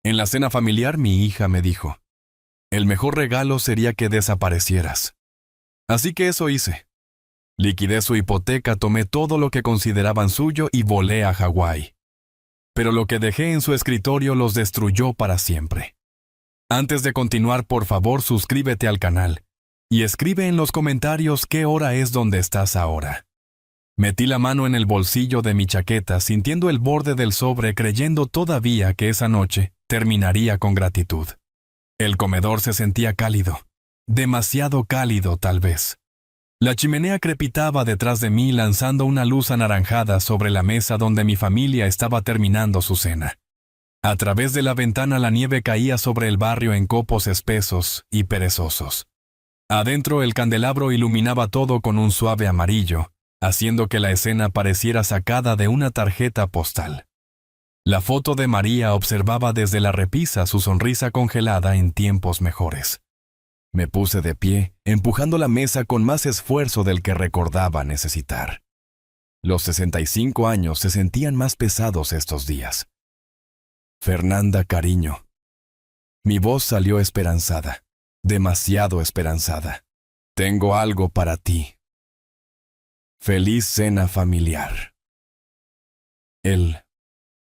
En la cena familiar mi hija me dijo, el mejor regalo sería que desaparecieras. Así que eso hice. Liquidé su hipoteca, tomé todo lo que consideraban suyo y volé a Hawái. Pero lo que dejé en su escritorio los destruyó para siempre. Antes de continuar, por favor, suscríbete al canal y escribe en los comentarios qué hora es donde estás ahora. Metí la mano en el bolsillo de mi chaqueta, sintiendo el borde del sobre, creyendo todavía que esa noche terminaría con gratitud. El comedor se sentía cálido, demasiado cálido tal vez. La chimenea crepitaba detrás de mí, lanzando una luz anaranjada sobre la mesa donde mi familia estaba terminando su cena. A través de la ventana la nieve caía sobre el barrio en copos espesos y perezosos. Adentro el candelabro iluminaba todo con un suave amarillo, haciendo que la escena pareciera sacada de una tarjeta postal. La foto de María observaba desde la repisa su sonrisa congelada en tiempos mejores. Me puse de pie, empujando la mesa con más esfuerzo del que recordaba necesitar. Los 65 años se sentían más pesados estos días. Fernanda, cariño. Mi voz salió esperanzada, demasiado esperanzada. Tengo algo para ti. Feliz cena familiar. El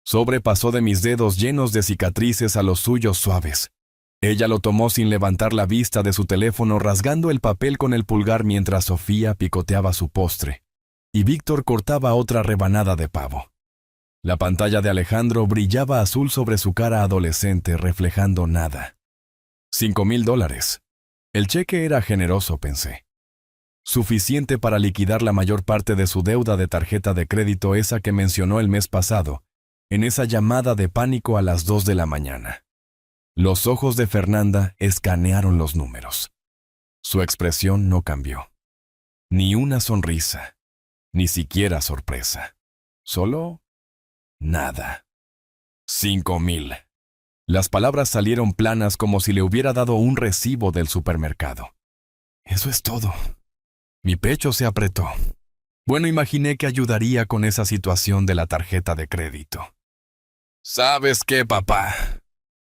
sobre pasó de mis dedos llenos de cicatrices a los suyos suaves. Ella lo tomó sin levantar la vista de su teléfono, rasgando el papel con el pulgar mientras Sofía picoteaba su postre, y Víctor cortaba otra rebanada de pavo. La pantalla de Alejandro brillaba azul sobre su cara adolescente, reflejando nada. $5,000. El cheque era generoso, pensé. Suficiente para liquidar la mayor parte de su deuda de tarjeta de crédito, esa que mencionó el mes pasado, en esa llamada de pánico a las 2 de la mañana. Los ojos de Fernanda escanearon los números. Su expresión no cambió. Ni una sonrisa, ni siquiera sorpresa. Solo nada. 5,000. Las palabras salieron planas como si le hubiera dado un recibo del supermercado. Eso es todo. Mi pecho se apretó. Bueno, imaginé que ayudaría con esa situación de la tarjeta de crédito. ¿Sabes qué, papá?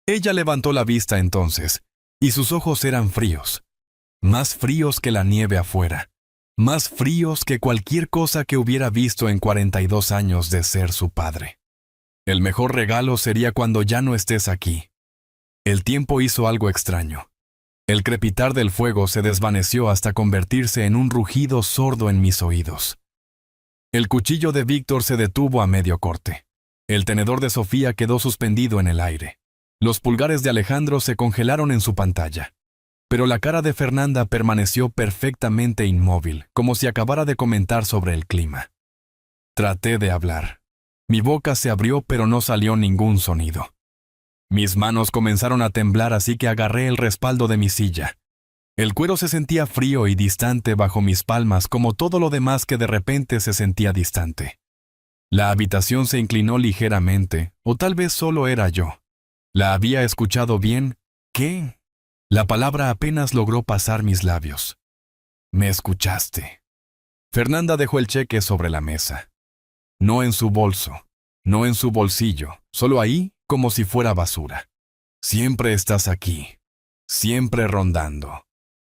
Ella levantó la vista entonces, y sus ojos eran fríos. Más fríos que la nieve afuera. Más fríos que cualquier cosa que hubiera visto en 42 años de ser su padre. El mejor regalo sería cuando ya no estés aquí. El tiempo hizo algo extraño. El crepitar del fuego se desvaneció hasta convertirse en un rugido sordo en mis oídos. El cuchillo de Víctor se detuvo a medio corte. El tenedor de Sofía quedó suspendido en el aire. Los pulgares de Alejandro se congelaron en su pantalla. Pero la cara de Fernanda permaneció perfectamente inmóvil, como si acabara de comentar sobre el clima. Traté de hablar. Mi boca se abrió, pero no salió ningún sonido. Mis manos comenzaron a temblar, así que agarré el respaldo de mi silla. El cuero se sentía frío y distante bajo mis palmas, como todo lo demás que de repente se sentía distante. La habitación se inclinó ligeramente, o tal vez solo era yo. ¿La había escuchado bien? ¿Qué? La palabra apenas logró pasar mis labios. Me escuchaste. Fernanda dejó el cheque sobre la mesa. No en su bolso, no en su bolsillo, solo ahí como si fuera basura. Siempre estás aquí, siempre rondando,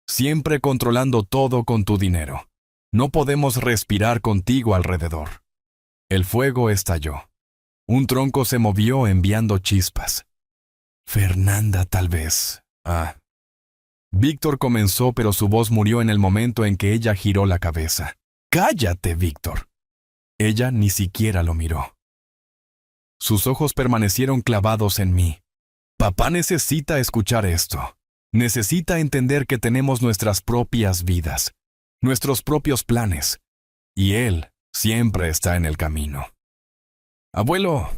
siempre controlando todo con tu dinero. No podemos respirar contigo alrededor. El fuego estalló. Un tronco se movió enviando chispas. Fernanda, tal vez. Víctor comenzó, pero su voz murió en el momento en que ella giró la cabeza. ¡Cállate, Víctor! Ella ni siquiera lo miró. Sus ojos permanecieron clavados en mí. Papá necesita escuchar esto. Necesita entender que tenemos nuestras propias vidas, nuestros propios planes, y él siempre está en el camino. Abuelo.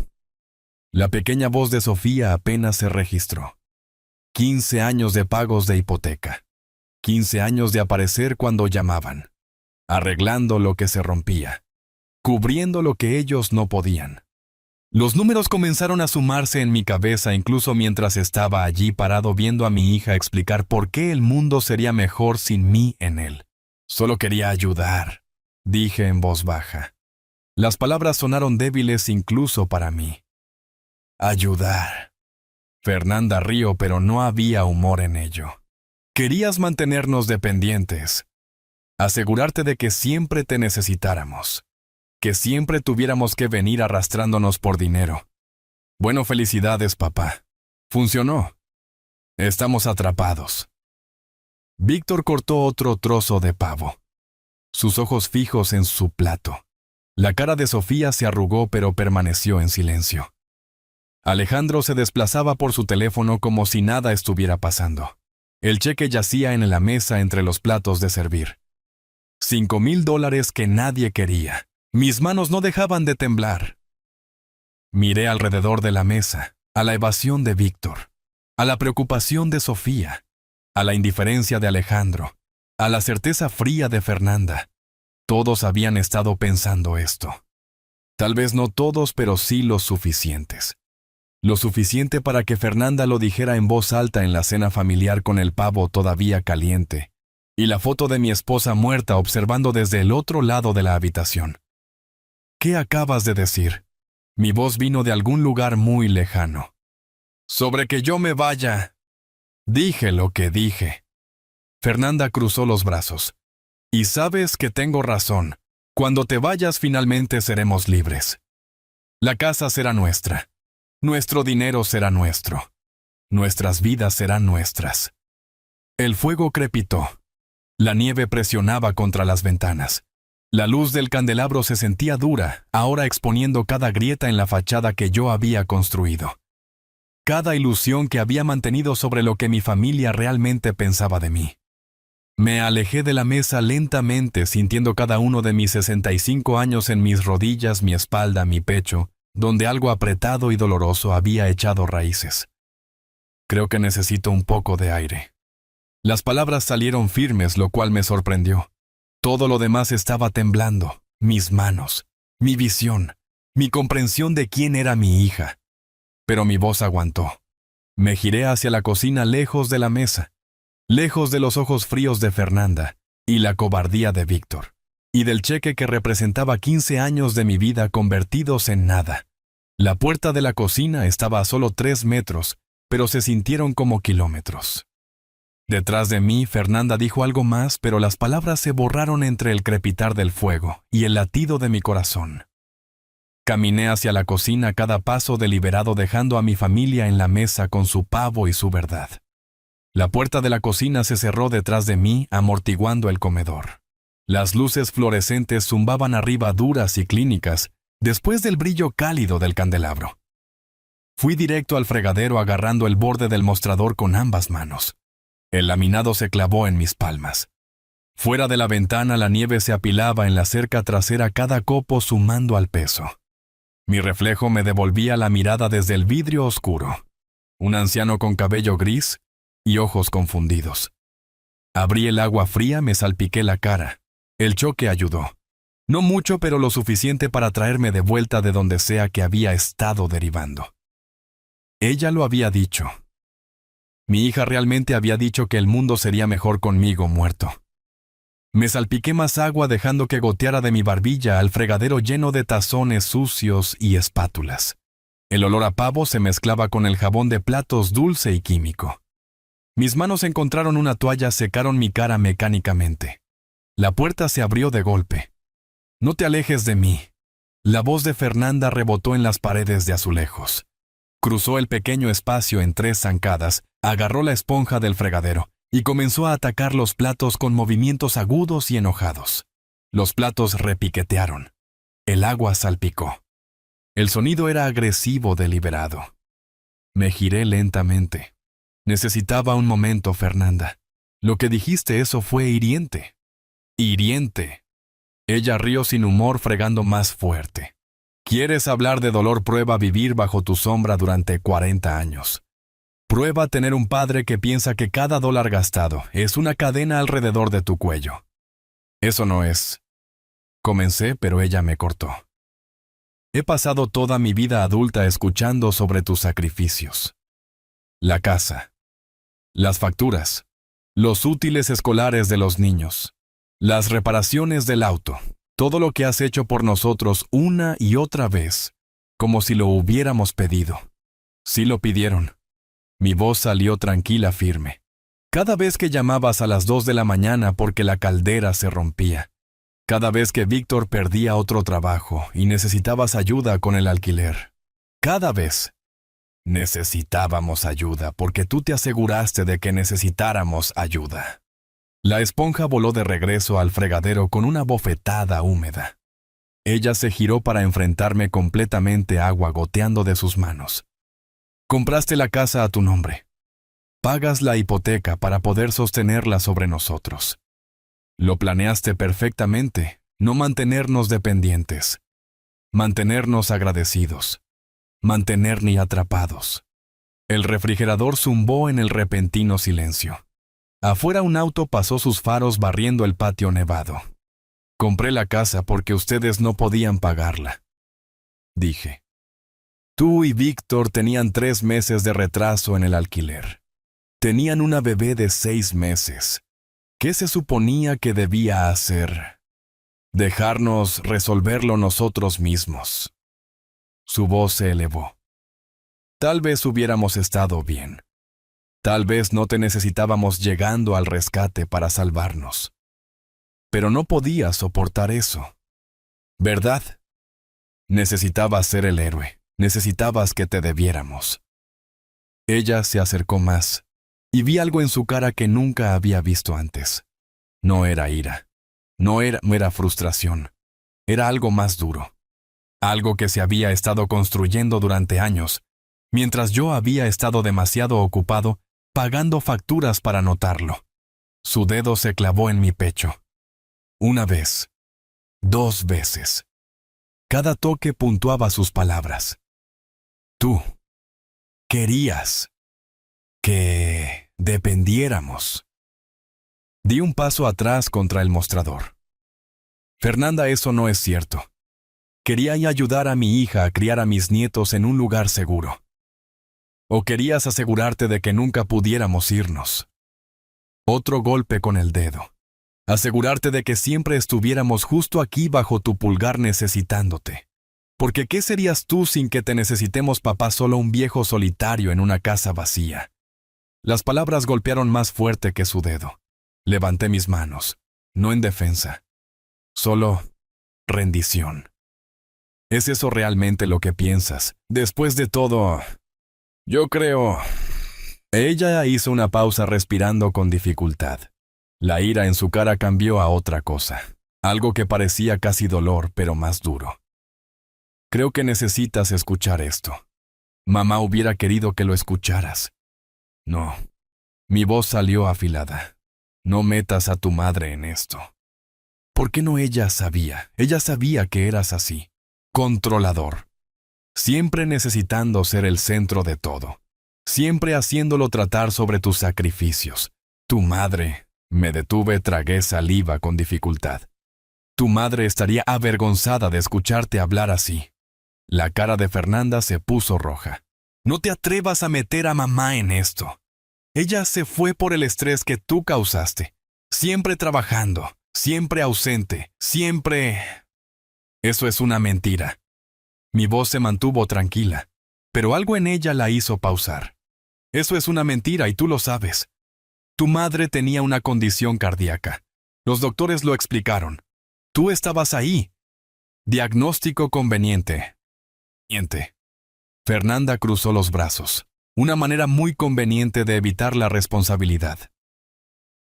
La pequeña voz de Sofía apenas se registró. 15 años de pagos de hipoteca. 15 años de aparecer cuando llamaban. Arreglando lo que se rompía. Cubriendo lo que ellos no podían. Los números comenzaron a sumarse en mi cabeza incluso mientras estaba allí parado viendo a mi hija explicar por qué el mundo sería mejor sin mí en él. Solo quería ayudar, dije en voz baja. Las palabras sonaron débiles incluso para mí. Ayudar. Fernanda rió, pero no había humor en ello. Querías mantenernos dependientes, asegurarte de que siempre te necesitáramos, que siempre tuviéramos que venir arrastrándonos por dinero. Bueno, felicidades, papá. Funcionó. Estamos atrapados. Víctor cortó otro trozo de pavo, sus ojos fijos en su plato. La cara de Sofía se arrugó, pero permaneció en silencio. Alejandro se desplazaba por su teléfono como si nada estuviera pasando. El cheque yacía en la mesa entre los platos de servir. $5,000 que nadie quería. Mis manos no dejaban de temblar. Miré alrededor de la mesa, a la evasión de Víctor, a la preocupación de Sofía, a la indiferencia de Alejandro, a la certeza fría de Fernanda. Todos habían estado pensando esto. Tal vez no todos, pero sí los suficientes. Lo suficiente para que Fernanda lo dijera en voz alta en la cena familiar con el pavo todavía caliente y la foto de mi esposa muerta observando desde el otro lado de la habitación. ¿Qué acabas de decir? Mi voz vino de algún lugar muy lejano. Sobre que yo me vaya. Dije lo que dije. Fernanda cruzó los brazos. Y sabes que tengo razón. Cuando te vayas finalmente seremos libres. La casa será nuestra. Nuestro dinero será nuestro. Nuestras vidas serán nuestras. El fuego crepitó. La nieve presionaba contra las ventanas. La luz del candelabro se sentía dura, ahora exponiendo cada grieta en la fachada que yo había construido. Cada ilusión que había mantenido sobre lo que mi familia realmente pensaba de mí. Me alejé de la mesa lentamente, sintiendo cada uno de mis 65 años en mis rodillas, mi espalda, mi pecho, donde algo apretado y doloroso había echado raíces. Creo que necesito un poco de aire. Las palabras salieron firmes, lo cual me sorprendió. Todo lo demás estaba temblando, mis manos, mi visión, mi comprensión de quién era mi hija. Pero mi voz aguantó. Me giré hacia la cocina lejos de la mesa, lejos de los ojos fríos de Fernanda y la cobardía de Víctor, y del cheque que representaba 15 años de mi vida convertidos en nada. La puerta de la cocina estaba a solo 3 metros, pero se sintieron como kilómetros. Detrás de mí, Fernanda dijo algo más, pero las palabras se borraron entre el crepitar del fuego y el latido de mi corazón. Caminé hacia la cocina a cada paso deliberado, dejando a mi familia en la mesa con su pavo y su verdad. La puerta de la cocina se cerró detrás de mí, amortiguando el comedor. Las luces fluorescentes zumbaban arriba duras y clínicas, después del brillo cálido del candelabro. Fui directo al fregadero agarrando el borde del mostrador con ambas manos. El laminado se clavó en mis palmas. Fuera de la ventana la nieve se apilaba en la cerca trasera, cada copo sumando al peso. Mi reflejo me devolvía la mirada desde el vidrio oscuro. Un anciano con cabello gris y ojos confundidos. Abrí el agua fría, me salpiqué la cara. El choque ayudó. No mucho, pero lo suficiente para traerme de vuelta de donde sea que había estado derivando. Ella lo había dicho. Mi hija realmente había dicho que el mundo sería mejor conmigo muerto. Me salpiqué más agua dejando que goteara de mi barbilla al fregadero lleno de tazones sucios y espátulas. El olor a pavo se mezclaba con el jabón de platos dulce y químico. Mis manos encontraron una toalla, secaron mi cara mecánicamente. La puerta se abrió de golpe. No te alejes de mí. La voz de Fernanda rebotó en las paredes de azulejos. Cruzó el pequeño espacio en 3 zancadas, agarró la esponja del fregadero y comenzó a atacar los platos con movimientos agudos y enojados. Los platos repiquetearon. El agua salpicó. El sonido era agresivo, deliberado. Me giré lentamente. Necesitaba un momento, Fernanda. Lo que dijiste, eso fue hiriente. Hiriente. Ella rió sin humor, fregando más fuerte. ¿Quieres hablar de dolor? Prueba vivir bajo tu sombra durante 40 años. Prueba tener un padre que piensa que cada dólar gastado es una cadena alrededor de tu cuello. Eso no es. Comencé, pero ella me cortó. He pasado toda mi vida adulta escuchando sobre tus sacrificios. La casa. Las facturas. Los útiles escolares de los niños. Las reparaciones del auto. Todo lo que has hecho por nosotros una y otra vez, como si lo hubiéramos pedido. Sí lo pidieron. Mi voz salió tranquila, firme. Cada vez que llamabas a las 2 de la mañana porque la caldera se rompía. Cada vez que Víctor perdía otro trabajo y necesitabas ayuda con el alquiler. Cada vez. Necesitábamos ayuda porque tú te aseguraste de que necesitáramos ayuda. La esponja voló de regreso al fregadero con una bofetada húmeda. Ella se giró para enfrentarme completamente, agua goteando de sus manos. Compraste la casa a tu nombre. Pagas la hipoteca para poder sostenerla sobre nosotros. Lo planeaste perfectamente, no mantenernos dependientes. Mantenernos agradecidos. Mantenernos atrapados. El refrigerador zumbó en el repentino silencio. Afuera un auto pasó sus faros barriendo el patio nevado. Compré la casa porque ustedes no podían pagarla. Dije. Tú y Víctor tenían 3 meses de retraso en el alquiler. Tenían una bebé de 6 meses. ¿Qué se suponía que debía hacer? Dejarnos resolverlo nosotros mismos. Su voz se elevó. Tal vez hubiéramos estado bien. Tal vez no te necesitábamos llegando al rescate para salvarnos. Pero no podías soportar eso. ¿Verdad? Necesitabas ser el héroe. Necesitabas que te debiéramos. Ella se acercó más, y vi algo en su cara que nunca había visto antes. No era ira. No era frustración. Era algo más duro. Algo que se había estado construyendo durante años, mientras yo había estado demasiado ocupado pagando facturas para notarlo. Su dedo se clavó en mi pecho. 1 vez. 2 veces. Cada toque puntuaba sus palabras. Tú querías que dependiéramos. Di un paso atrás contra el mostrador. Fernanda, eso no es cierto. Quería ayudar a mi hija a criar a mis nietos en un lugar seguro. ¿O querías asegurarte de que nunca pudiéramos irnos? Otro golpe con el dedo. Asegurarte de que siempre estuviéramos justo aquí bajo tu pulgar necesitándote. Porque ¿qué serías tú sin que te necesitemos, papá, solo un viejo solitario en una casa vacía? Las palabras golpearon más fuerte que su dedo. Levanté mis manos, no en defensa. Solo rendición. ¿Es eso realmente lo que piensas? Después de todo, yo creo... Ella hizo una pausa respirando con dificultad. La ira en su cara cambió a otra cosa. Algo que parecía casi dolor, pero más duro. Creo que necesitas escuchar esto. Mamá hubiera querido que lo escucharas. No. Mi voz salió afilada. No metas a tu madre en esto. ¿Por qué no ella sabía? Ella sabía que eras así. Controlador. Siempre necesitando ser el centro de todo. Siempre haciéndolo tratar sobre tus sacrificios. Tu madre. Me detuve, tragué saliva con dificultad. Tu madre estaría avergonzada de escucharte hablar así. La cara de Fernanda se puso roja. No te atrevas a meter a mamá en esto. Ella se fue por el estrés que tú causaste. Siempre trabajando, siempre ausente, siempre... Eso es una mentira. Mi voz se mantuvo tranquila, pero algo en ella la hizo pausar. Eso es una mentira y tú lo sabes. Tu madre tenía una condición cardíaca. Los doctores lo explicaron. Tú estabas ahí. Diagnóstico conveniente. Fernanda cruzó los brazos. Una manera muy conveniente de evitar la responsabilidad.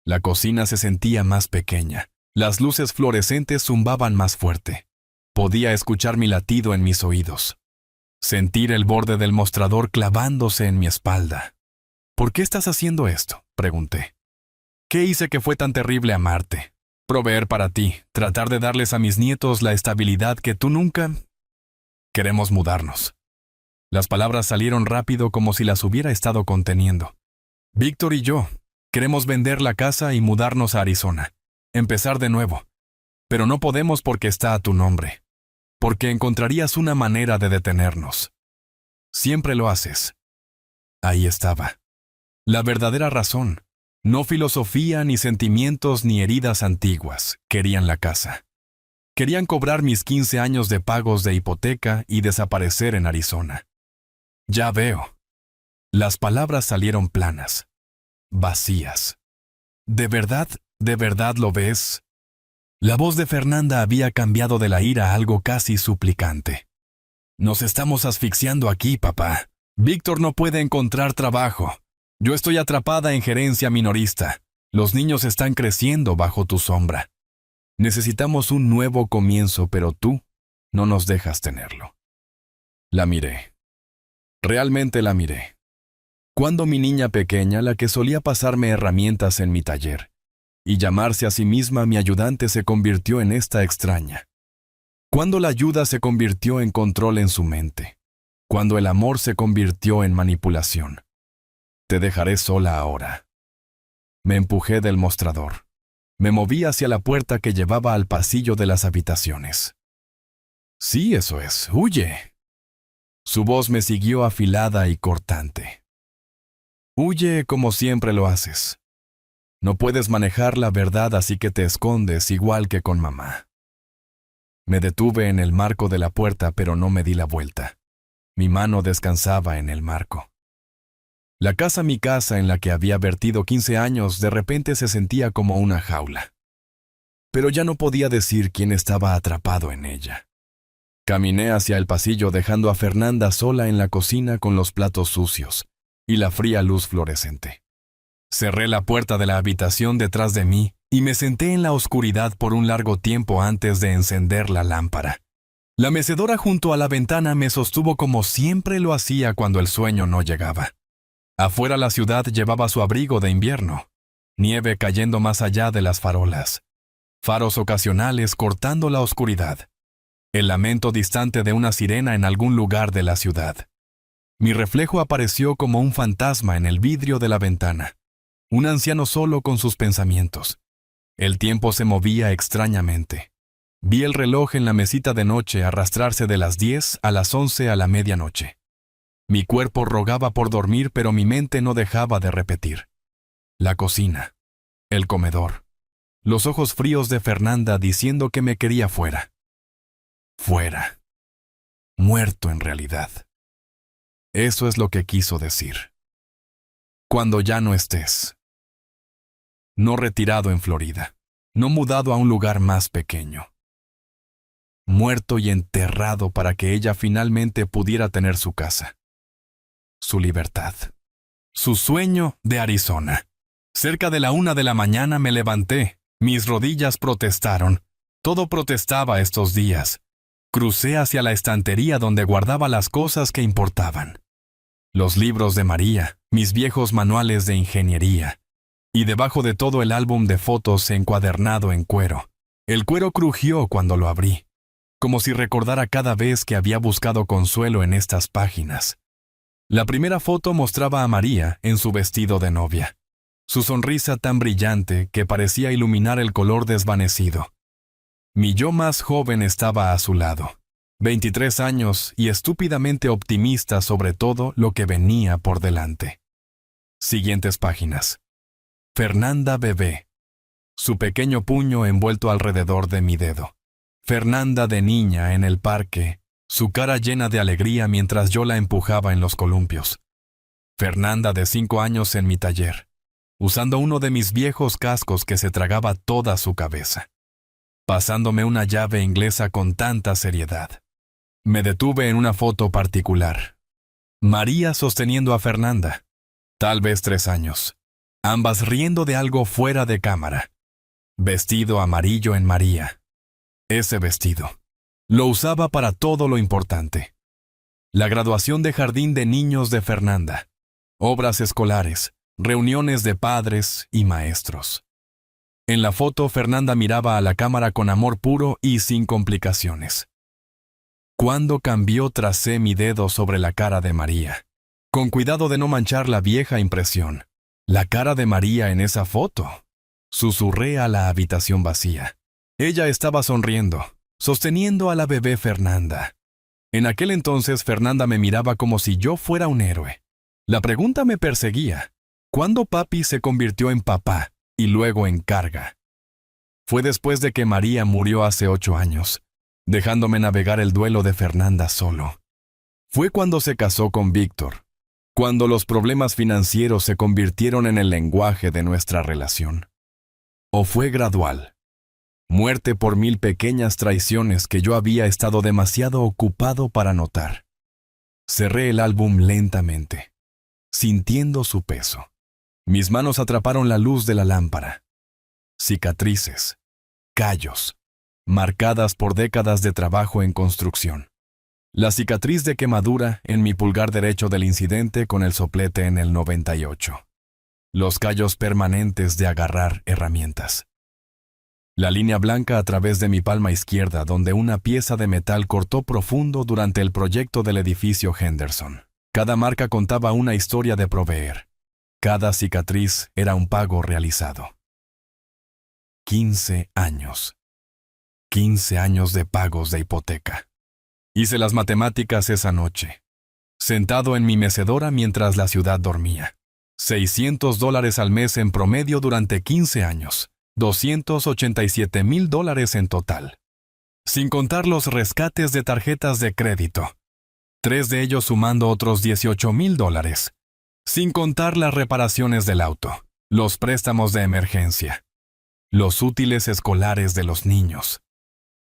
La cocina se sentía más pequeña. Las luces fluorescentes zumbaban más fuerte. Podía escuchar mi latido en mis oídos. Sentir el borde del mostrador clavándose en mi espalda. ¿Por qué estás haciendo esto?, pregunté. ¿Qué hice que fue tan terrible amarte? Proveer para ti, tratar de darles a mis nietos la estabilidad que tú nunca... Queremos mudarnos. Las palabras salieron rápido como si las hubiera estado conteniendo. Víctor y yo queremos vender la casa y mudarnos a Arizona. Empezar de nuevo. Pero no podemos porque está a tu nombre. Porque encontrarías una manera de detenernos. Siempre lo haces. Ahí estaba. La verdadera razón. No filosofía, ni sentimientos, ni heridas antiguas. Querían la casa. Querían cobrar mis 15 años de pagos de hipoteca y desaparecer en Arizona. Ya veo. Las palabras salieron planas, vacías. ¿De verdad lo ves? La voz de Fernanda había cambiado de la ira a algo casi suplicante. Nos estamos asfixiando aquí, papá. Víctor no puede encontrar trabajo. Yo estoy atrapada en gerencia minorista. Los niños están creciendo bajo tu sombra. Necesitamos un nuevo comienzo, pero tú no nos dejas tenerlo. La miré. Realmente la miré. Cuando mi niña pequeña, la que solía pasarme herramientas en mi taller, y llamarse a sí misma mi ayudante, se convirtió en esta extraña. Cuando la ayuda se convirtió en control en su mente. Cuando el amor se convirtió en manipulación. Te dejaré sola ahora. Me empujé del mostrador. Me moví hacia la puerta que llevaba al pasillo de las habitaciones. Sí, eso es. ¡Huye! Su voz me siguió afilada y cortante. Huye como siempre lo haces. No puedes manejar la verdad, así que te escondes igual que con mamá. Me detuve en el marco de la puerta, pero no me di la vuelta. Mi mano descansaba en el marco. Mi casa en la que había vertido 15 años, de repente se sentía como una jaula. Pero ya no podía decir quién estaba atrapado en ella. Caminé hacia el pasillo, dejando a Fernanda sola en la cocina con los platos sucios y la fría luz fluorescente. Cerré la puerta de la habitación detrás de mí y me senté en la oscuridad por un largo tiempo antes de encender la lámpara. La mecedora junto a la ventana me sostuvo como siempre lo hacía cuando el sueño no llegaba. Afuera la ciudad llevaba su abrigo de invierno, nieve cayendo más allá de las farolas, faros ocasionales cortando la oscuridad, el lamento distante de una sirena en algún lugar de la ciudad. Mi reflejo apareció como un fantasma en el vidrio de la ventana, un anciano solo con sus pensamientos. El tiempo se movía extrañamente. Vi el reloj en la mesita de noche arrastrarse de las 10 a las 11 a la medianoche. Mi cuerpo rogaba por dormir, pero mi mente no dejaba de repetir. La cocina, el comedor, los ojos fríos de Fernanda diciendo que me quería fuera. Fuera. Muerto en realidad. Eso es lo que quiso decir. Cuando ya no estés. No retirado en Florida, no mudado a un lugar más pequeño. Muerto y enterrado para que ella finalmente pudiera tener su casa. Su libertad. Su sueño de Arizona. Cerca de la 1 de la mañana me levanté. Mis rodillas protestaron. Todo protestaba estos días. Crucé hacia la estantería donde guardaba las cosas que importaban. Los libros de María, mis viejos manuales de ingeniería. Y debajo de todo el álbum de fotos encuadernado en cuero. El cuero crujió cuando lo abrí, como si recordara cada vez que había buscado consuelo en estas páginas. La primera foto mostraba a María en su vestido de novia. Su sonrisa tan brillante que parecía iluminar el color desvanecido. Mi yo más joven estaba a su lado, 23 años y estúpidamente optimista sobre todo lo que venía por delante. Siguientes páginas. Fernanda bebé. Su pequeño puño envuelto alrededor de mi dedo. Fernanda de niña en el parque, su cara llena de alegría mientras yo la empujaba en los columpios. Fernanda de 5 años en mi taller, usando uno de mis viejos cascos que se tragaba toda su cabeza. Pasándome una llave inglesa con tanta seriedad. Me detuve en una foto particular. María sosteniendo a Fernanda, tal vez 3 años. Ambas riendo de algo fuera de cámara. Vestido amarillo en María. Ese vestido. Lo usaba para todo lo importante. La graduación de jardín de niños de Fernanda. Obras escolares, reuniones de padres y maestros. En la foto, Fernanda miraba a la cámara con amor puro y sin complicaciones. Cuando cambió, tracé mi dedo sobre la cara de María, con cuidado de no manchar la vieja impresión. La cara de María en esa foto. Susurré a la habitación vacía. Ella estaba sonriendo, sosteniendo a la bebé Fernanda. En aquel entonces Fernanda me miraba como si yo fuera un héroe. La pregunta me perseguía. ¿Cuándo papi se convirtió en papá y luego en carga? Fue después de que María murió hace 8 años, dejándome navegar el duelo de Fernanda solo. Fue cuando se casó con Víctor. Cuando los problemas financieros se convirtieron en el lenguaje de nuestra relación. ¿O fue gradual? Muerte por 1000 pequeñas traiciones que yo había estado demasiado ocupado para notar. Cerré el álbum lentamente, sintiendo su peso. Mis manos atraparon la luz de la lámpara. Cicatrices, callos, marcadas por décadas de trabajo en construcción. La cicatriz de quemadura en mi pulgar derecho del incidente con el soplete en el 98. Los callos permanentes de agarrar herramientas. La línea blanca a través de mi palma izquierda donde una pieza de metal cortó profundo durante el proyecto del edificio Henderson. Cada marca contaba una historia de proveer. Cada cicatriz era un pago realizado. 15 años. 15 años de pagos de hipoteca. Hice las matemáticas esa noche, sentado en mi mecedora mientras la ciudad dormía. $600 al mes en promedio durante 15 años. $287,000 en total. Sin contar los rescates de tarjetas de crédito. 3 de ellos sumando otros $18,000. Sin contar las reparaciones del auto, los préstamos de emergencia, los útiles escolares de los niños.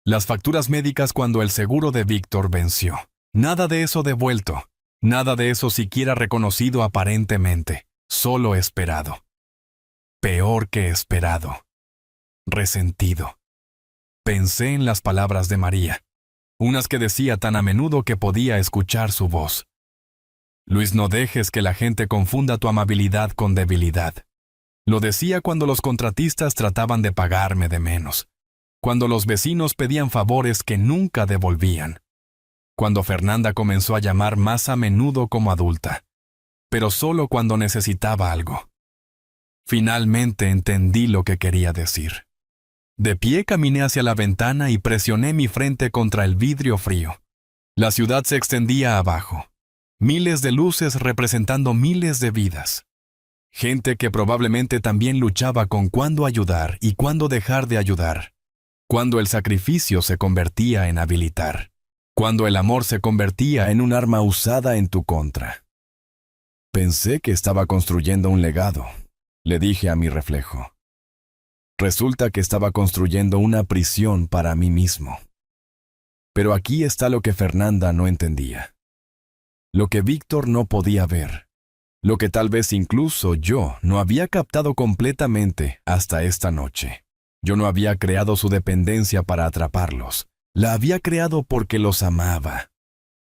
Las facturas médicas cuando el seguro de Víctor venció. Nada de eso devuelto. Nada de eso siquiera reconocido aparentemente. Solo esperado. Peor que esperado. Resentido. Pensé en las palabras de María. Unas que decía tan a menudo que podía escuchar su voz. Luis, no dejes que la gente confunda tu amabilidad con debilidad. Lo decía cuando los contratistas trataban de pagarme de menos. Cuando los vecinos pedían favores que nunca devolvían. Cuando Fernanda comenzó a llamar más a menudo como adulta. Pero solo cuando necesitaba algo. Finalmente entendí lo que quería decir. De pie caminé hacia la ventana y presioné mi frente contra el vidrio frío. La ciudad se extendía abajo. Miles de luces representando miles de vidas. Gente que probablemente también luchaba con cuándo ayudar y cuándo dejar de ayudar. Cuando el sacrificio se convertía en habilitar. Cuando el amor se convertía en un arma usada en tu contra. Pensé que estaba construyendo un legado, le dije a mi reflejo. Resulta que estaba construyendo una prisión para mí mismo. Pero aquí está lo que Fernanda no entendía. Lo que Víctor no podía ver. Lo que tal vez incluso yo no había captado completamente hasta esta noche. Yo no había creado su dependencia para atraparlos. La había creado porque los amaba.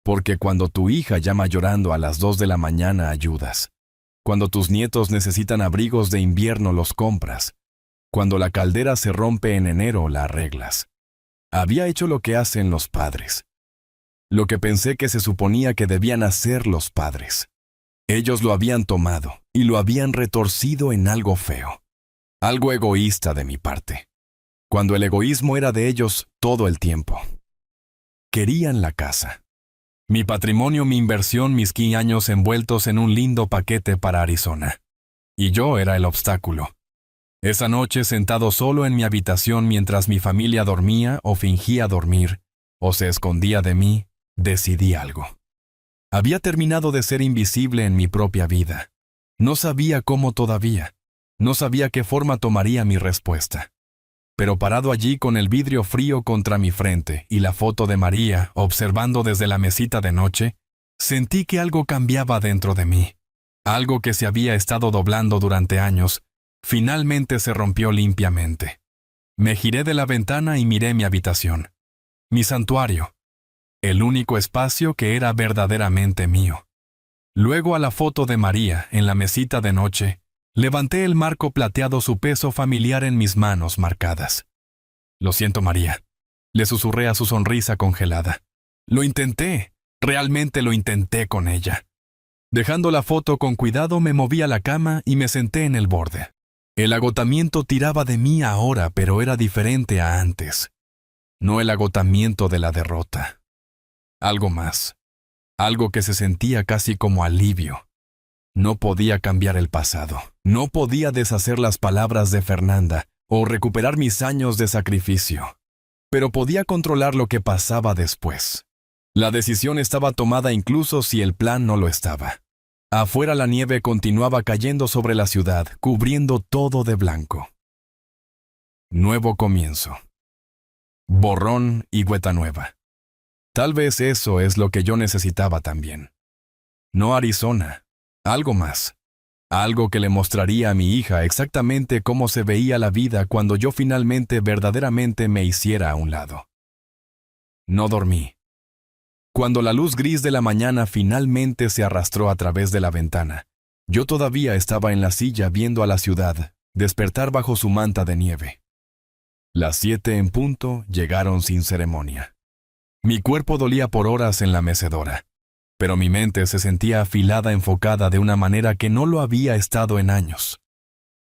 Porque cuando tu hija llama llorando a las 2 de la mañana ayudas. Cuando tus nietos necesitan abrigos de invierno los compras. Cuando la caldera se rompe en enero la arreglas. Había hecho lo que hacen los padres. Lo que pensé que se suponía que debían hacer los padres. Ellos lo habían tomado y lo habían retorcido en algo feo. Algo egoísta de mi parte. Cuando el egoísmo era de ellos todo el tiempo. Querían la casa. Mi patrimonio, mi inversión, mis 15 años envueltos en un lindo paquete para Arizona. Y yo era el obstáculo. Esa noche, sentado solo en mi habitación mientras mi familia dormía o fingía dormir, o se escondía de mí, decidí algo. Había terminado de ser invisible en mi propia vida. No sabía cómo todavía. No sabía qué forma tomaría mi respuesta. Pero parado allí con el vidrio frío contra mi frente y la foto de María observando desde la mesita de noche, sentí que algo cambiaba dentro de mí. Algo que se había estado doblando durante años, finalmente se rompió limpiamente. Me giré de la ventana y miré mi habitación. Mi santuario. El único espacio que era verdaderamente mío. Luego a la foto de María en la mesita de noche, levanté el marco plateado, su peso familiar en mis manos marcadas. Lo siento, María. Le susurré a su sonrisa congelada. Lo intenté. Realmente lo intenté con ella. Dejando la foto con cuidado, me moví a la cama y me senté en el borde. El agotamiento tiraba de mí ahora, pero era diferente a antes. No el agotamiento de la derrota. Algo más. Algo que se sentía casi como alivio. No podía cambiar el pasado. No podía deshacer las palabras de Fernanda o recuperar mis años de sacrificio. Pero podía controlar lo que pasaba después. La decisión estaba tomada incluso si el plan no lo estaba. Afuera la nieve continuaba cayendo sobre la ciudad, cubriendo todo de blanco. Nuevo comienzo. Borrón y hueta nueva. Tal vez eso es lo que yo necesitaba también. No Arizona, algo más. Algo que le mostraría a mi hija exactamente cómo se veía la vida cuando yo finalmente verdaderamente me hiciera a un lado. No dormí. Cuando la luz gris de la mañana finalmente se arrastró a través de la ventana, yo todavía estaba en la silla viendo a la ciudad despertar bajo su manta de nieve. Las 7 en punto llegaron sin ceremonia. Mi cuerpo dolía por horas en la mecedora, pero mi mente se sentía afilada, enfocada de una manera que no lo había estado en años.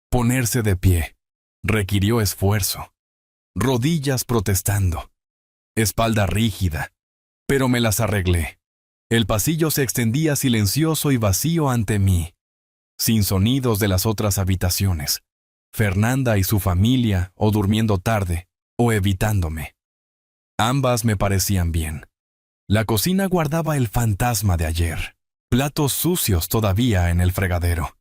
Ponerse de pie requirió esfuerzo, rodillas protestando, espalda rígida, pero me las arreglé. El pasillo se extendía silencioso y vacío ante mí, sin sonidos de las otras habitaciones, Fernanda y su familia o durmiendo tarde o evitándome. Ambas me parecían bien. La cocina guardaba el fantasma de ayer, platos sucios todavía en el fregadero,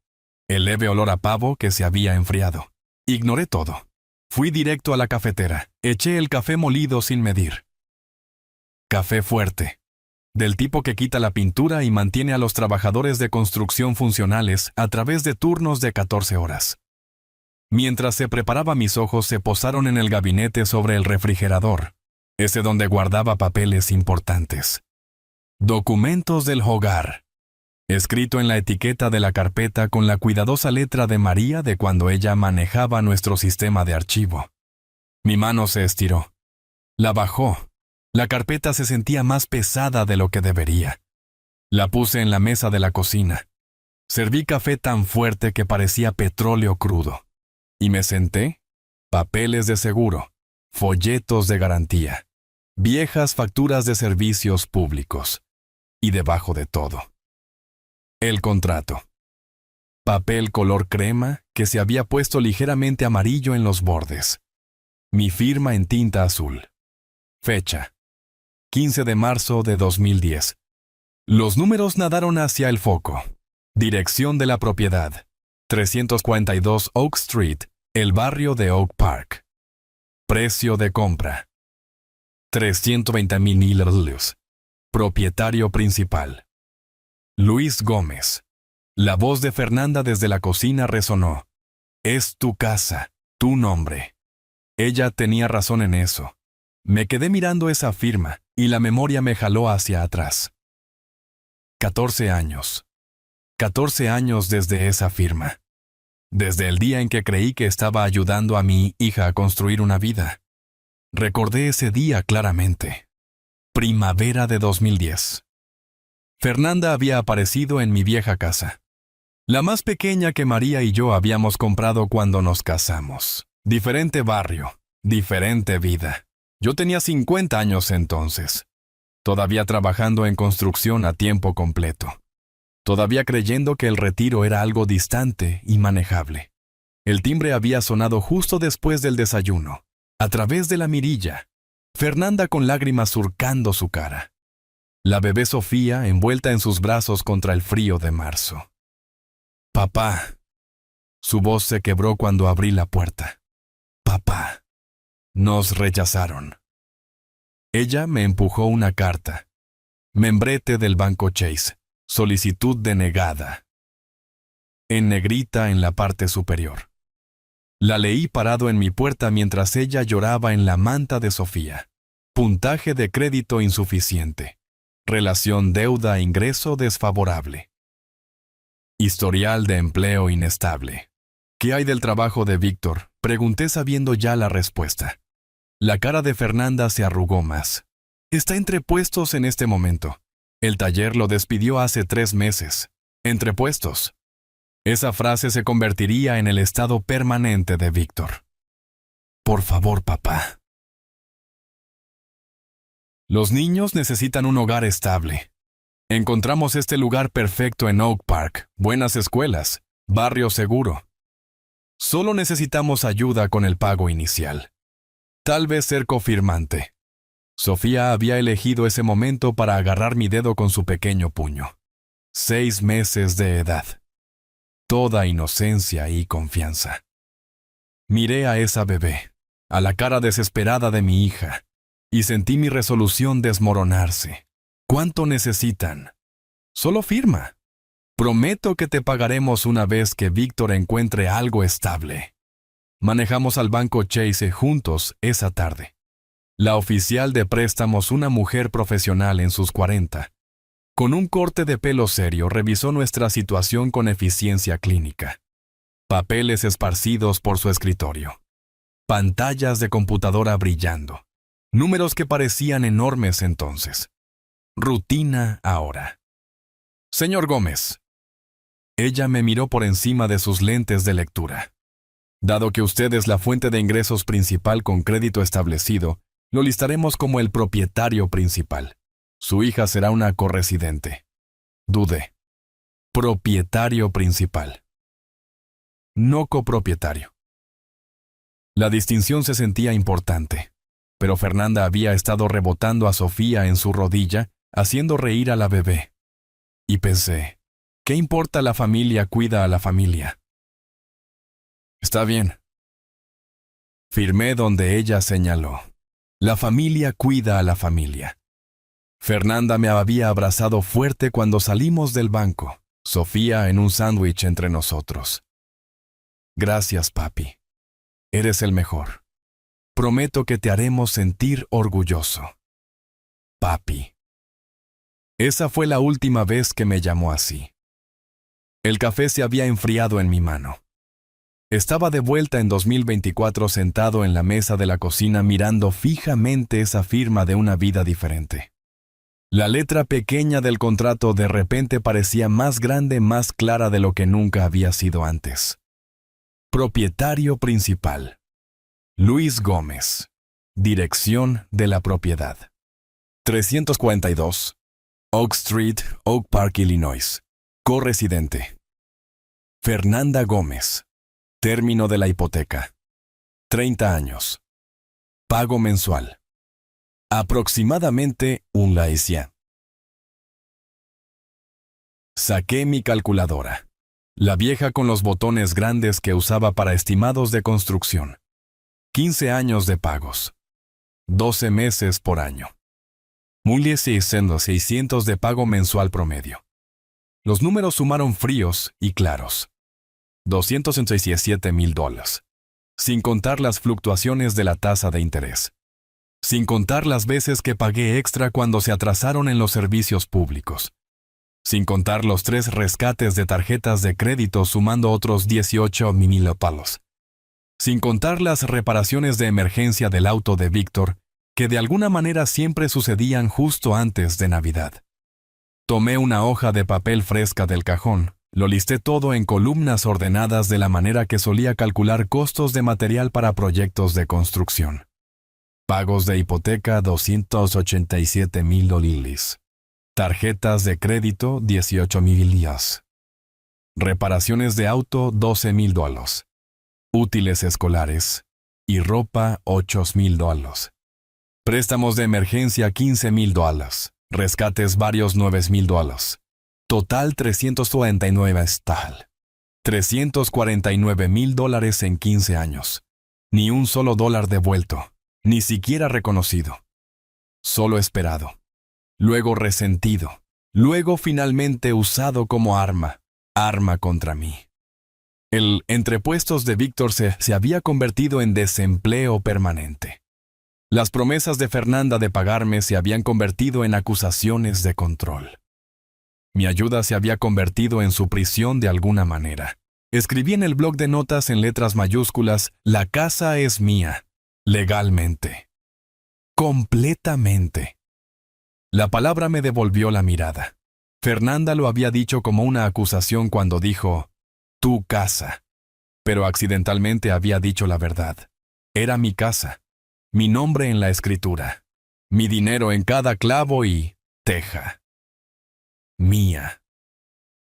el leve olor a pavo que se había enfriado. Ignoré todo. Fui directo a la cafetera, eché el café molido sin medir. Café fuerte, del tipo que quita la pintura y mantiene a los trabajadores de construcción funcionales a través de turnos de 14 horas. Mientras se preparaba, mis ojos se posaron en el gabinete sobre el refrigerador, ese donde guardaba papeles importantes. Documentos del hogar, escrito en la etiqueta de la carpeta con la cuidadosa letra de María de cuando ella manejaba nuestro sistema de archivo. Mi mano se estiró. La bajó. La carpeta se sentía más pesada de lo que debería. La puse en la mesa de la cocina. Serví café tan fuerte que parecía petróleo crudo. Y me senté. Papeles de seguro, folletos de garantía, viejas facturas de servicios públicos. Y debajo de todo, el contrato. Papel color crema que se había puesto ligeramente amarillo en los bordes. Mi firma en tinta azul. Fecha: 15 de marzo de 2010. Los números nadaron hacia el foco. Dirección de la propiedad: 342 Oak Street, el barrio de Oak Park. Precio de compra: $320,000. Propietario principal: Luis Gómez. La voz de Fernanda desde la cocina resonó. Es tu casa, tu nombre. Ella tenía razón en eso. Me quedé mirando esa firma y la memoria me jaló hacia atrás. 14 años. 14 años desde esa firma. Desde el día en que creí que estaba ayudando a mi hija a construir una vida. Recordé ese día claramente. Primavera de 2010. Fernanda había aparecido en mi vieja casa. La más pequeña que María y yo habíamos comprado cuando nos casamos. Diferente barrio, diferente vida. Yo tenía 50 años entonces. Todavía trabajando en construcción a tiempo completo. Todavía creyendo que el retiro era algo distante y manejable. El timbre había sonado justo después del desayuno, a través de la mirilla. Fernanda con lágrimas surcando su cara. La bebé Sofía envuelta en sus brazos contra el frío de marzo. Papá. Su voz se quebró cuando abrí la puerta. Papá. Nos rechazaron. Ella me empujó una carta. Membrete del Banco Chase. Solicitud denegada. En negrita en la parte superior. La leí parado en mi puerta mientras ella lloraba en la manta de Sofía. Puntaje de crédito insuficiente. Relación deuda-ingreso desfavorable. Historial de empleo inestable. ¿Qué hay del trabajo de Víctor?, pregunté sabiendo ya la respuesta. La cara de Fernanda se arrugó más. Está entre puestos en este momento. El taller lo despidió hace 3 meses. Entre puestos. Esa frase se convertiría en el estado permanente de Víctor. Por favor, papá. Los niños necesitan un hogar estable. Encontramos este lugar perfecto en Oak Park, buenas escuelas, barrio seguro. Solo necesitamos ayuda con el pago inicial. Tal vez ser cofirmante. Sofía había elegido ese momento para agarrar mi dedo con su pequeño puño. 6 meses de edad. Toda inocencia y confianza. Miré a esa bebé, a la cara desesperada de mi hija, y sentí mi resolución desmoronarse. ¿Cuánto necesitan? Solo firma. Prometo que te pagaremos una vez que Víctor encuentre algo estable. Manejamos al banco Chase juntos esa tarde. La oficial de préstamos, una mujer profesional en sus 40, con un corte de pelo serio, revisó nuestra situación con eficiencia clínica. Papeles esparcidos por su escritorio. Pantallas de computadora brillando. Números que parecían enormes entonces. Rutina ahora. Señor Gómez. Ella me miró por encima de sus lentes de lectura. Dado que usted es la fuente de ingresos principal con crédito establecido, lo listaremos como el propietario principal. Su hija será una corresidente. Dudé. Propietario principal. No copropietario. La distinción se sentía importante, pero Fernanda había estado rebotando a Sofía en su rodilla, haciendo reír a la bebé. Y pensé, ¿qué importa? La familia cuida a la familia. Está bien. Firmé donde ella señaló. La familia cuida a la familia. Fernanda me había abrazado fuerte cuando salimos del banco, Sofía en un sándwich entre nosotros. Gracias, papi. Eres el mejor. Prometo que te haremos sentir orgulloso. Papi. Esa fue la última vez que me llamó así. El café se había enfriado en mi mano. Estaba de vuelta en 2024 sentado en la mesa de la cocina mirando fijamente esa firma de una vida diferente. La letra pequeña del contrato de repente parecía más grande, más clara de lo que nunca había sido antes. Propietario principal. Luis Gómez. Dirección de la propiedad. 342. Oak Street, Oak Park, Illinois. Corresidente. Fernanda Gómez. Término de la hipoteca. 30 años. Pago mensual. Aproximadamente un laicien. Saqué mi calculadora. La vieja con los botones grandes que usaba para estimados de construcción. 15 años de pagos. 12 meses por año. 1.600 de pago mensual promedio. Los números sumaron fríos y claros. $267,000. Sin contar las fluctuaciones de la tasa de interés. Sin contar las veces que pagué extra cuando se atrasaron en los servicios públicos. Sin contar los 3 rescates de tarjetas de crédito sumando otros $18,000. Sin contar las reparaciones de emergencia del auto de Víctor, que de alguna manera siempre sucedían justo antes de Navidad. Tomé una hoja de papel fresca del cajón, lo listé todo en columnas ordenadas de la manera que solía calcular costos de material para proyectos de construcción. Pagos de hipoteca $287,000. Tarjetas de crédito $18,000. Reparaciones de auto $12,000. Útiles escolares y ropa $8,000. Préstamos de emergencia $15,000. Rescates varios $9,000. Total $349,000. $349,000 en 15 años. Ni un solo dólar devuelto, ni siquiera reconocido. Solo esperado. Luego resentido. Luego finalmente usado como arma contra mí. El entrepuestos de Víctor se había convertido en desempleo permanente. Las promesas de Fernanda de pagarme se habían convertido en acusaciones de control. Mi ayuda se había convertido en su prisión de alguna manera. Escribí en el blog de notas en letras mayúsculas: la casa es mía, legalmente. Completamente. La palabra me devolvió la mirada. Fernanda lo había dicho como una acusación cuando dijo, tu casa. Pero accidentalmente había dicho la verdad. Era mi casa. Mi nombre en la escritura. Mi dinero en cada clavo y teja. Mía.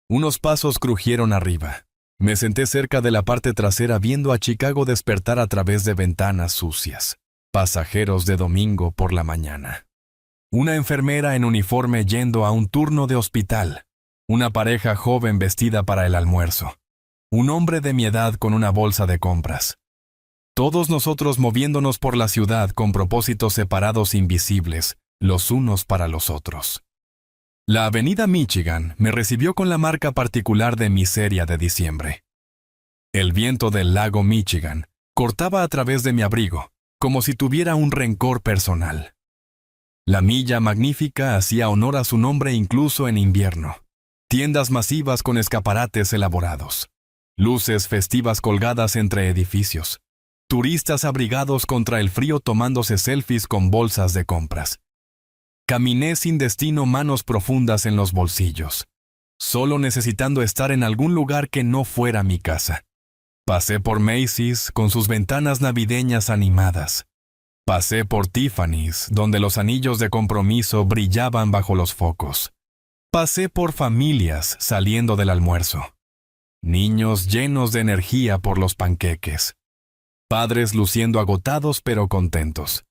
Unos pasos crujieron arriba. Me senté cerca de la parte trasera viendo a Chicago despertar a través de ventanas sucias. Pasajeros de domingo por la mañana. Una enfermera en uniforme yendo a un turno de hospital. Una pareja joven vestida para el almuerzo. Un hombre de mi edad con una bolsa de compras. Todos nosotros moviéndonos por la ciudad con propósitos separados invisibles, los unos para los otros. La avenida Michigan me recibió con la marca particular de miseria de diciembre. El viento del lago Michigan cortaba a través de mi abrigo, como si tuviera un rencor personal. La milla magnífica hacía honor a su nombre incluso en invierno. Tiendas masivas con escaparates elaborados. Luces festivas colgadas entre edificios. Turistas abrigados contra el frío tomándose selfies con bolsas de compras. Caminé sin destino, manos profundas en los bolsillos, solo necesitando estar en algún lugar que no fuera mi casa. Pasé por Macy's con sus ventanas navideñas animadas. Pasé por Tiffany's, donde los anillos de compromiso brillaban bajo los focos. Pasé por familias saliendo del almuerzo. Niños llenos de energía por los panqueques. Padres luciendo agotados pero contentos.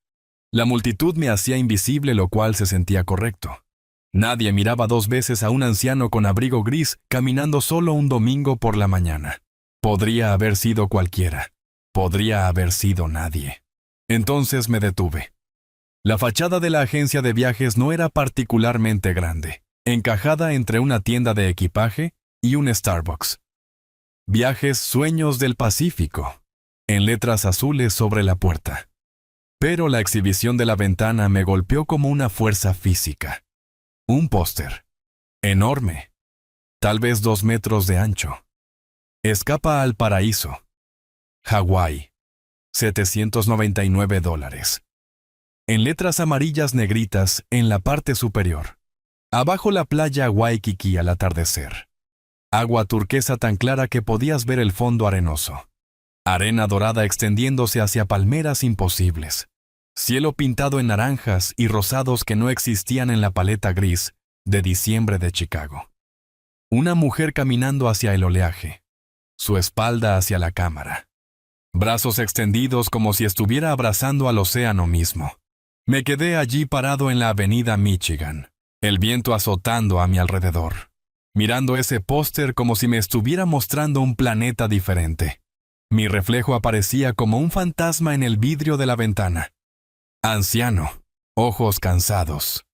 La multitud me hacía invisible, lo cual se sentía correcto. Nadie miraba dos veces a un anciano con abrigo gris caminando solo un domingo por la mañana. Podría haber sido cualquiera. Podría haber sido nadie. Entonces me detuve. La fachada de la agencia de viajes no era particularmente grande, encajada entre una tienda de equipaje y un Starbucks. Viajes Sueños del Pacífico, en letras azules sobre la puerta. Pero la exhibición de la ventana me golpeó como una fuerza física. Un póster. Enorme. Tal vez 2 metros de ancho. Escapa al paraíso. Hawái. $799. En letras amarillas negritas en la parte superior. Abajo la playa Waikiki al atardecer. Agua turquesa tan clara que podías ver el fondo arenoso. Arena dorada extendiéndose hacia palmeras imposibles. Cielo pintado en naranjas y rosados que no existían en la paleta gris de diciembre de Chicago. Una mujer caminando hacia el oleaje. Su espalda hacia la cámara. Brazos extendidos como si estuviera abrazando al océano mismo. Me quedé allí parado en la avenida Michigan, el viento azotando a mi alrededor, mirando ese póster como si me estuviera mostrando un planeta diferente. Mi reflejo aparecía como un fantasma en el vidrio de la ventana. Anciano, ojos cansados,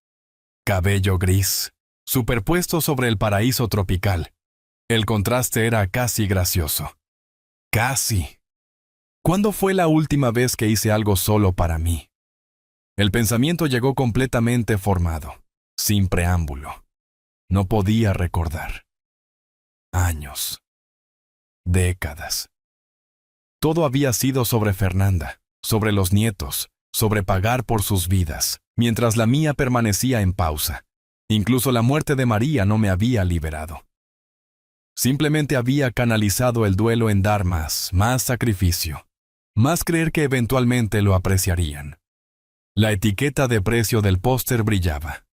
cabello gris, superpuesto sobre el paraíso tropical. El contraste era casi gracioso. Casi. ¿Cuándo fue la última vez que hice algo solo para mí? El pensamiento llegó completamente formado, sin preámbulo. No podía recordar. Años. Décadas. Todo había sido sobre Fernanda, sobre los nietos, sobre pagar por sus vidas, mientras la mía permanecía en pausa. Incluso la muerte de María no me había liberado. Simplemente había canalizado el duelo en dar más sacrificio, más creer que eventualmente lo apreciarían. La etiqueta de precio del póster brillaba.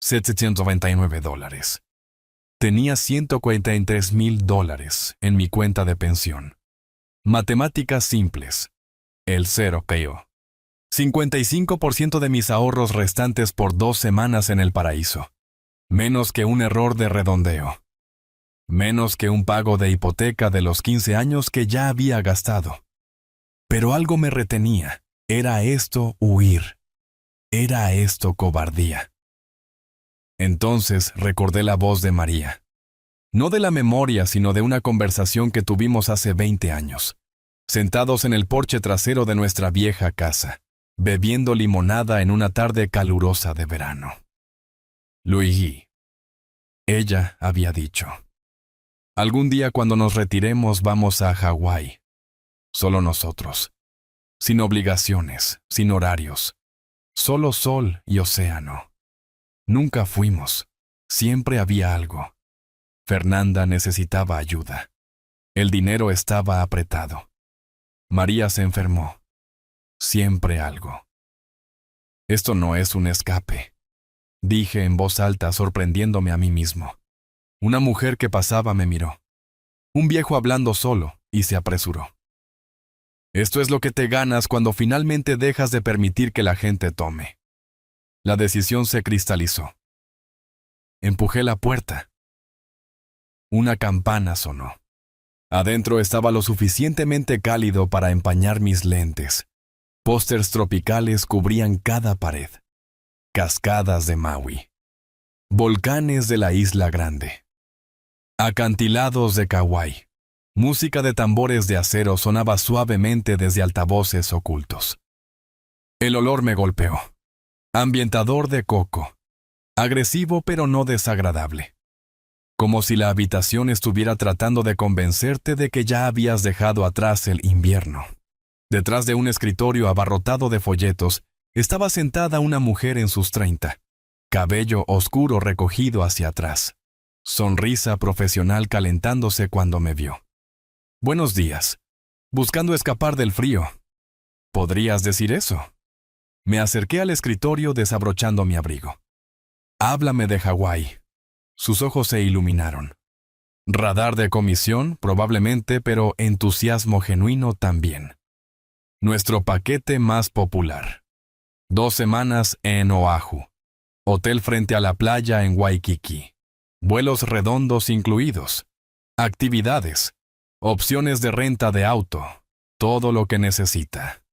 $799. Tenía $143,000 en mi cuenta de pensión. Matemáticas simples. El cero peó. 55% de mis ahorros restantes por 2 semanas en el paraíso. Menos que un error de redondeo. Menos que un pago de hipoteca de los 15 años que ya había gastado. Pero algo me retenía. Era esto huir. Era esto cobardía. Entonces recordé la voz de María. No de la memoria, sino de una conversación que tuvimos hace 20 años. Sentados en el porche trasero de nuestra vieja casa, bebiendo limonada en una tarde calurosa de verano. Luigi. Ella había dicho. Algún día cuando nos retiremos vamos a Hawái. Solo nosotros. Sin obligaciones, sin horarios. Solo sol y océano. Nunca fuimos. Siempre había algo. Fernanda necesitaba ayuda. El dinero estaba apretado. María se enfermó. Siempre algo. Esto no es un escape, dije en voz alta, sorprendiéndome a mí mismo. Una mujer que pasaba me miró. Un viejo hablando solo, y se apresuró. Esto es lo que te ganas cuando finalmente dejas de permitir que la gente tome. La decisión se cristalizó. Empujé la puerta. Una campana sonó. Adentro estaba lo suficientemente cálido para empañar mis lentes. Pósters tropicales cubrían cada pared. Cascadas de Maui. Volcanes de la Isla Grande. Acantilados de Kauai. Música de tambores de acero sonaba suavemente desde altavoces ocultos. El olor me golpeó. Ambientador de coco. Agresivo pero no desagradable. Como si la habitación estuviera tratando de convencerte de que ya habías dejado atrás el invierno. Detrás de un escritorio abarrotado de folletos, estaba sentada una mujer en sus 30, cabello oscuro recogido hacia atrás, sonrisa profesional calentándose cuando me vio. Buenos días. Buscando escapar del frío. ¿Podrías decir eso? Me acerqué al escritorio desabrochando mi abrigo. Háblame de Hawái. Sus ojos se iluminaron. Radar de comisión, probablemente, pero entusiasmo genuino también. Nuestro paquete más popular. 2 semanas en Oahu. Hotel frente a la playa en Waikiki. Vuelos redondos incluidos. Actividades. Opciones de renta de auto. Todo lo que necesita.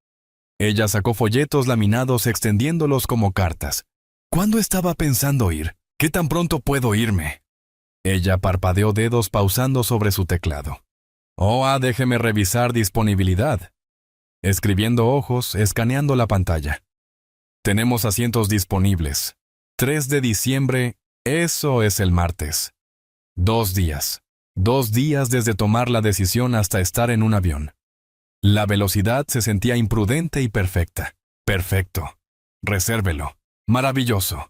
Ella sacó folletos laminados extendiéndolos como cartas. ¿Cuándo estaba pensando ir? ¿Qué tan pronto puedo irme? Ella parpadeó dedos pausando sobre su teclado. Déjeme revisar disponibilidad. Escribiendo ojos, escaneando la pantalla. Tenemos asientos disponibles. 3 de diciembre, eso es el martes. 2 días. 2 días desde tomar la decisión hasta estar en un avión. La velocidad se sentía imprudente y perfecta. Perfecto. Resérvelo. Maravilloso.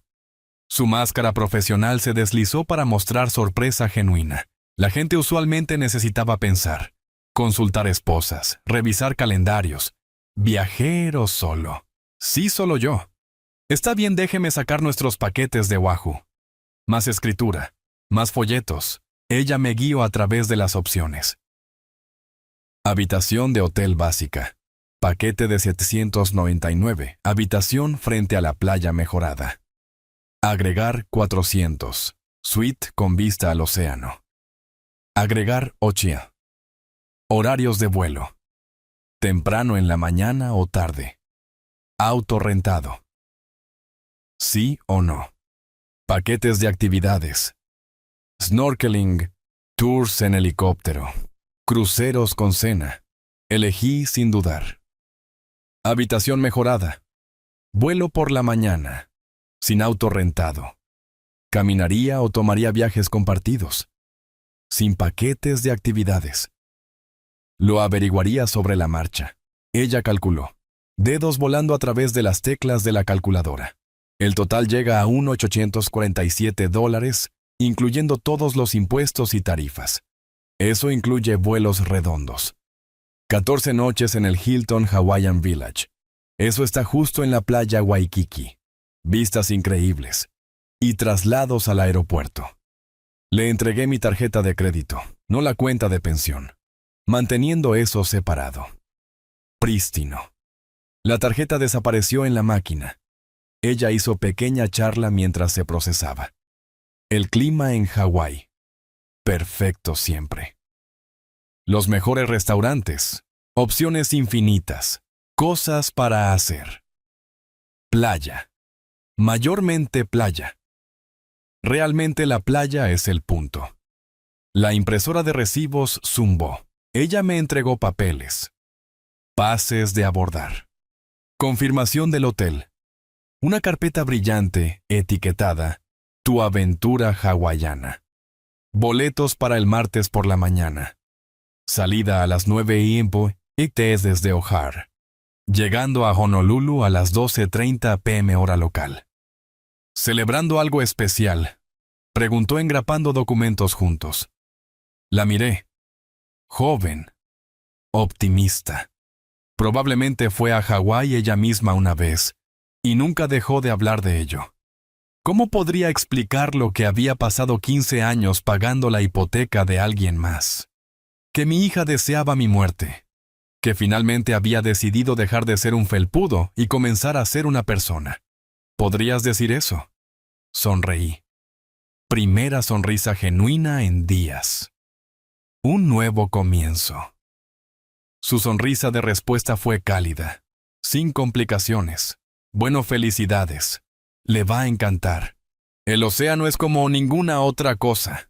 Su máscara profesional se deslizó para mostrar sorpresa genuina. La gente usualmente necesitaba pensar, consultar esposas, revisar calendarios. Viajero solo. Sí, solo yo. Está bien, déjeme sacar nuestros paquetes de Oahu. Más escritura, más folletos. Ella me guió a través de las opciones. Habitación de hotel básica. Paquete de 799. Habitación frente a la playa mejorada. Agregar 400. Suite con vista al océano. Agregar 8. Horarios de vuelo. Temprano en la mañana o tarde. Auto rentado. Sí o no. Paquetes de actividades. Snorkeling. Tours en helicóptero. Cruceros con cena. Elegí sin dudar. Habitación mejorada. Vuelo por la mañana. Sin auto rentado. Caminaría o tomaría viajes compartidos. Sin paquetes de actividades. Lo averiguaría sobre la marcha. Ella calculó. Dedos volando a través de las teclas de la calculadora. El total llega a $1,847, incluyendo todos los impuestos y tarifas. Eso incluye vuelos redondos. 14 noches en el Hilton Hawaiian Village. Eso está justo en la playa Waikiki. Vistas increíbles. Y traslados al aeropuerto. Le entregué mi tarjeta de crédito, no la cuenta de pensión, manteniendo eso separado. Prístino. La tarjeta desapareció en la máquina. Ella hizo pequeña charla mientras se procesaba. El clima en Hawái. Perfecto siempre. Los mejores restaurantes. Opciones infinitas. Cosas para hacer. Playa. Mayormente playa. Realmente la playa es el punto. La impresora de recibos zumbó. Ella me entregó papeles. Pases de abordar. Confirmación del hotel. Una carpeta brillante, etiquetada, Tu aventura hawaiana. Boletos para el martes por la mañana. Salida a las 9 a.m. y desde O'Hare. Llegando a Honolulu a las 12:30 p.m. hora local. ¿Celebrando algo especial?, preguntó engrapando documentos juntos. La miré. Joven. Optimista. Probablemente fue a Hawái ella misma una vez, y nunca dejó de hablar de ello. ¿Cómo podría explicar lo que había pasado 15 años pagando la hipoteca de alguien más? Que mi hija deseaba mi muerte. Que finalmente había decidido dejar de ser un felpudo y comenzar a ser una persona. ¿Podrías decir eso? Sonreí. primera sonrisa genuina en días. Un nuevo comienzo. Su sonrisa de respuesta fue cálida, sin complicaciones. Bueno, felicidades. Le va a encantar. El océano es como ninguna otra cosa.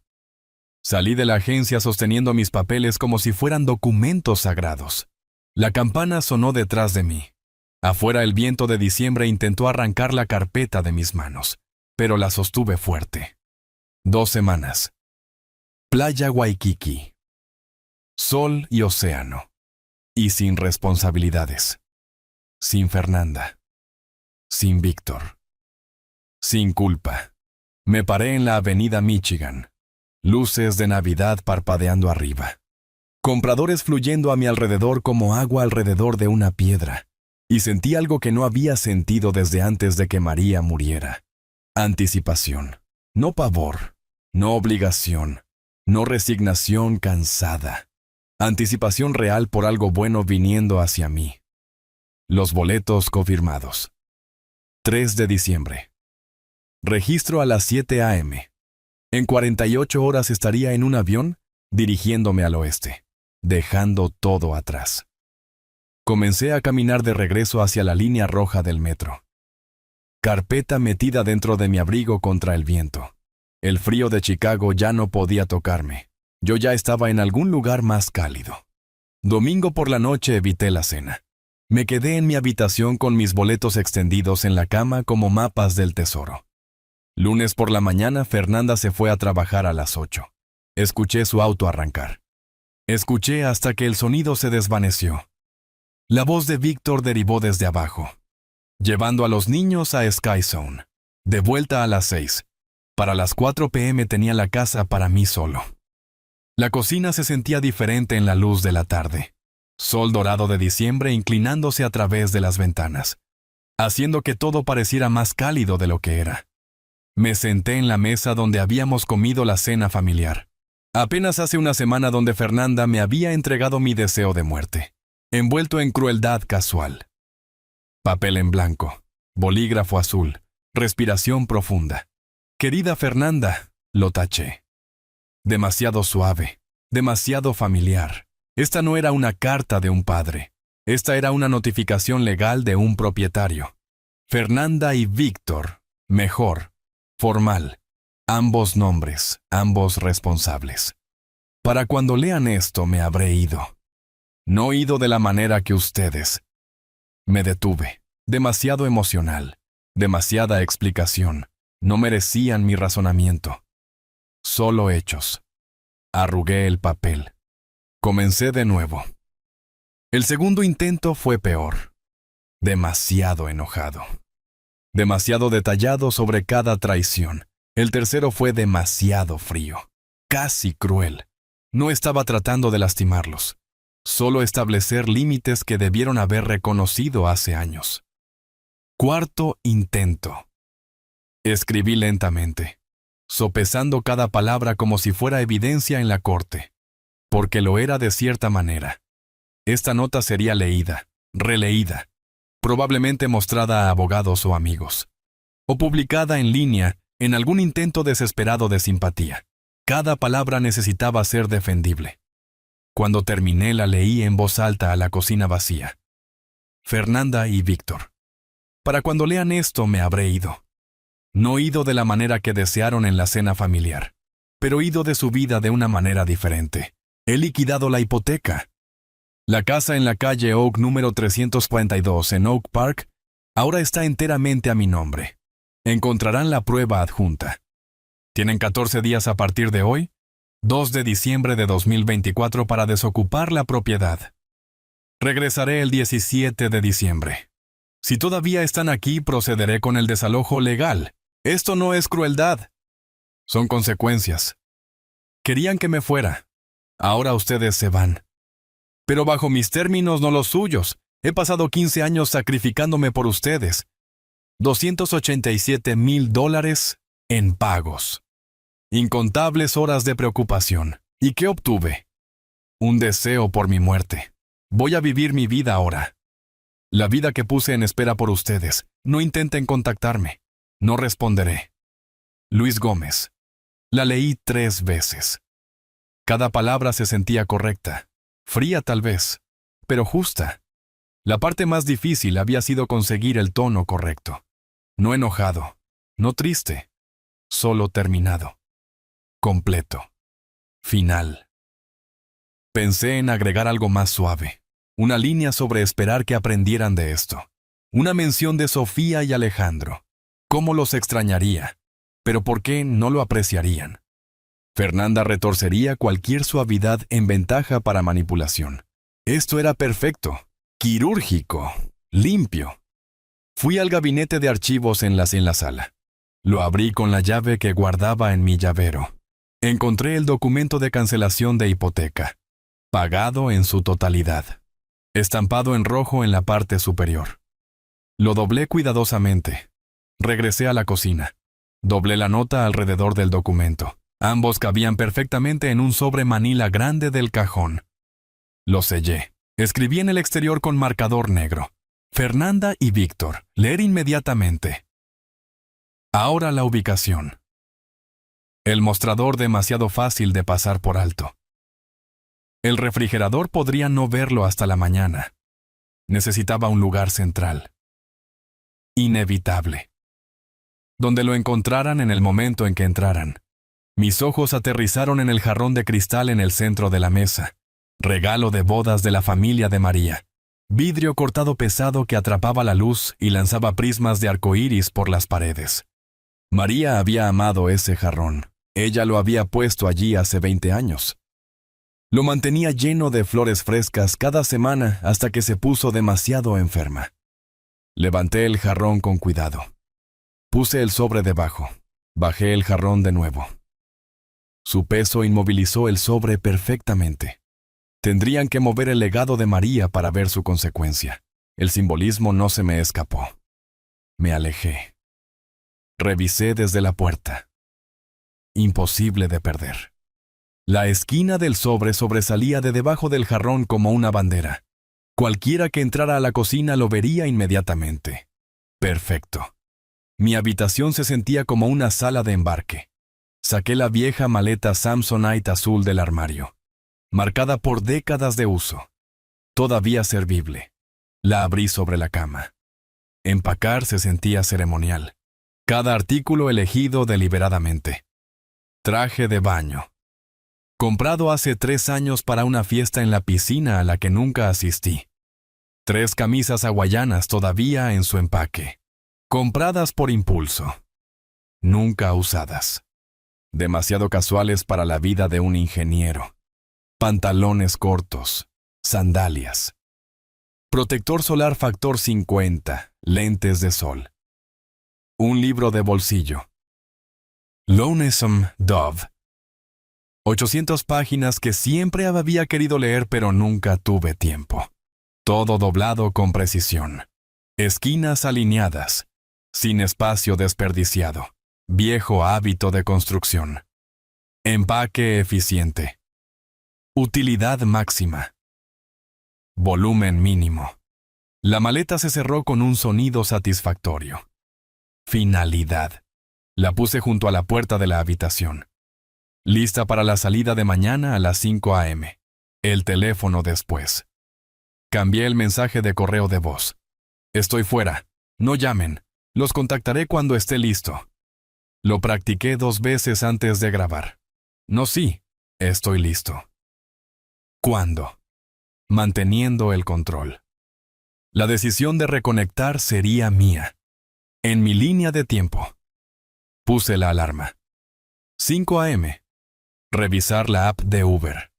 Salí de la agencia sosteniendo mis papeles como si fueran documentos sagrados. La campana sonó detrás de mí. Afuera el viento de diciembre intentó arrancar la carpeta de mis manos, pero la sostuve fuerte. 2 semanas. Playa Waikiki. Sol y océano. Y sin responsabilidades. Sin Fernanda. Sin Víctor. Sin culpa. Me paré en la avenida Michigan. Luces de Navidad parpadeando arriba. Compradores fluyendo a mi alrededor como agua alrededor de una piedra. Y sentí algo que no había sentido desde antes de que María muriera. Anticipación. No pavor. No obligación. No resignación cansada. Anticipación real por algo bueno viniendo hacia mí. Los boletos confirmados. 3 de diciembre. Registro a las 7 a.m. En 48 horas estaría en un avión dirigiéndome al oeste, dejando todo atrás. Comencé a caminar de regreso hacia la línea roja del metro. Carpeta metida dentro de mi abrigo contra el viento. El frío de Chicago ya no podía tocarme. Yo ya estaba en algún lugar más cálido. Domingo por la noche evité la cena. Me quedé en mi habitación con mis boletos extendidos en la cama como mapas del tesoro. Lunes por la mañana Fernanda se fue a trabajar a las 8. Escuché su auto arrancar. Escuché hasta que el sonido se desvaneció. La voz de Víctor derivó desde abajo. Llevando a los niños a Sky Zone. De vuelta a las 6. Para las 4 p.m. tenía la casa para mí solo. La cocina se sentía diferente en la luz de la tarde. Sol dorado de diciembre inclinándose a través de las ventanas, haciendo que todo pareciera más cálido de lo que era. Me senté en la mesa donde habíamos comido la cena familiar. Apenas hace una semana donde Fernanda me había entregado mi deseo de muerte, envuelto en crueldad casual. Papel en blanco, bolígrafo azul, respiración profunda. Querida Fernanda, lo taché. Demasiado suave, demasiado familiar. Esta no era una carta de un padre. Esta era una notificación legal de un propietario. Fernanda y Víctor, mejor, formal. Ambos nombres, ambos responsables. Para cuando lean esto me habré ido. No ido de la manera que ustedes. Me detuve. Demasiado emocional. Demasiada explicación. No merecían mi razonamiento. Solo hechos. Arrugué el papel. Comencé de nuevo. El segundo intento fue peor. Demasiado enojado. Demasiado detallado sobre cada traición. El tercero fue demasiado frío. Casi cruel. No estaba tratando de lastimarlos. Solo establecer límites que debieron haber reconocido hace años. Cuarto intento. Escribí lentamente, sopesando cada palabra como si fuera evidencia en la corte. Porque lo era de cierta manera. Esta nota sería leída, releída, probablemente mostrada a abogados o amigos, o publicada en línea en algún intento desesperado de simpatía. Cada palabra necesitaba ser defendible. Cuando terminé la leí en voz alta a la cocina vacía. Fernanda y Víctor. Para cuando lean esto me habré ido. No ido de la manera que desearon en la cena familiar, pero ido de su vida de una manera diferente. He liquidado la hipoteca. La casa en la calle Oak número 342 en Oak Park ahora está enteramente a mi nombre. Encontrarán la prueba adjunta. Tienen 14 días a partir de hoy, 2 de diciembre de 2024 para desocupar la propiedad. Regresaré el 17 de diciembre. Si todavía están aquí, procederé con el desalojo legal. Esto no es crueldad. Son consecuencias. Querían que me fuera. Ahora ustedes se van. Pero bajo mis términos, no los suyos. He pasado 15 años sacrificándome por ustedes. $287,000 en pagos. Incontables horas de preocupación. ¿Y qué obtuve? Un deseo por mi muerte. Voy a vivir mi vida ahora. La vida que puse en espera por ustedes. No intenten contactarme. No responderé. Luis Gómez. La leí 3 veces. Cada palabra se sentía correcta, fría tal vez, pero justa. La parte más difícil había sido conseguir el tono correcto. No enojado, no triste, solo terminado. Completo. Final. Pensé en agregar algo más suave. Una línea sobre esperar que aprendieran de esto. Una mención de Sofía y Alejandro. ¿Cómo los extrañaría? Pero ¿por qué no lo apreciarían? Fernanda retorcería cualquier suavidad en ventaja para manipulación. Esto era perfecto, quirúrgico, limpio. Fui al gabinete de archivos en la sala. Lo abrí con la llave que guardaba en mi llavero. Encontré el documento de cancelación de hipoteca, pagado en su totalidad, estampado en rojo en la parte superior. Lo doblé cuidadosamente. Regresé a la cocina. Doblé la nota alrededor del documento. Ambos cabían perfectamente en un sobre manila grande del cajón. Lo sellé. Escribí en el exterior con marcador negro. Fernanda y Víctor. Leer inmediatamente. Ahora la ubicación. El mostrador demasiado fácil de pasar por alto. El refrigerador podría no verlo hasta la mañana. Necesitaba un lugar central. Inevitable. Donde lo encontraran en el momento en que entraran. Mis ojos aterrizaron en el jarrón de cristal en el centro de la mesa. Regalo de bodas de la familia de María. Vidrio cortado pesado que atrapaba la luz y lanzaba prismas de arcoíris por las paredes. María había amado ese jarrón. Ella lo había puesto allí hace 20 años. Lo mantenía lleno de flores frescas cada semana hasta que se puso demasiado enferma. Levanté el jarrón con cuidado. Puse el sobre debajo. Bajé el jarrón de nuevo. Su peso inmovilizó el sobre perfectamente. Tendrían que mover el legado de María para ver su consecuencia. El simbolismo no se me escapó. Me alejé. Revisé desde la puerta. Imposible de perder. La esquina del sobre sobresalía de debajo del jarrón como una bandera. Cualquiera que entrara a la cocina lo vería inmediatamente. Perfecto. Mi habitación se sentía como una sala de embarque. Saqué la vieja maleta Samsonite azul del armario, marcada por décadas de uso. Todavía servible. La abrí sobre la cama. Empacar se sentía ceremonial. Cada artículo elegido deliberadamente. Traje de baño. Comprado hace 3 años para una fiesta en la piscina a la que nunca asistí. 3 camisas hawaianas todavía en su empaque. Compradas por impulso. Nunca usadas. Demasiado casuales para la vida de un ingeniero. Pantalones cortos. Sandalias. Protector solar factor 50. Lentes de sol. Un libro de bolsillo. Lonesome Dove. 800 páginas que siempre había querido leer pero nunca tuve tiempo. Todo doblado con precisión. Esquinas alineadas. Sin espacio desperdiciado. Viejo hábito de construcción. Empaque eficiente. Utilidad máxima. Volumen mínimo. La maleta se cerró con un sonido satisfactorio. Finalidad. La puse junto a la puerta de la habitación. Lista para la salida de mañana a las 5 a.m. El teléfono después. Cambié el mensaje de correo de voz. Estoy fuera. No llamen. Los contactaré cuando esté listo. Lo practiqué 2 veces antes de grabar. No, sí. Estoy listo. ¿Cuándo? Manteniendo el control. La decisión de reconectar sería mía. En mi línea de tiempo. Puse la alarma. 5 a.m. Revisar la app de Uber.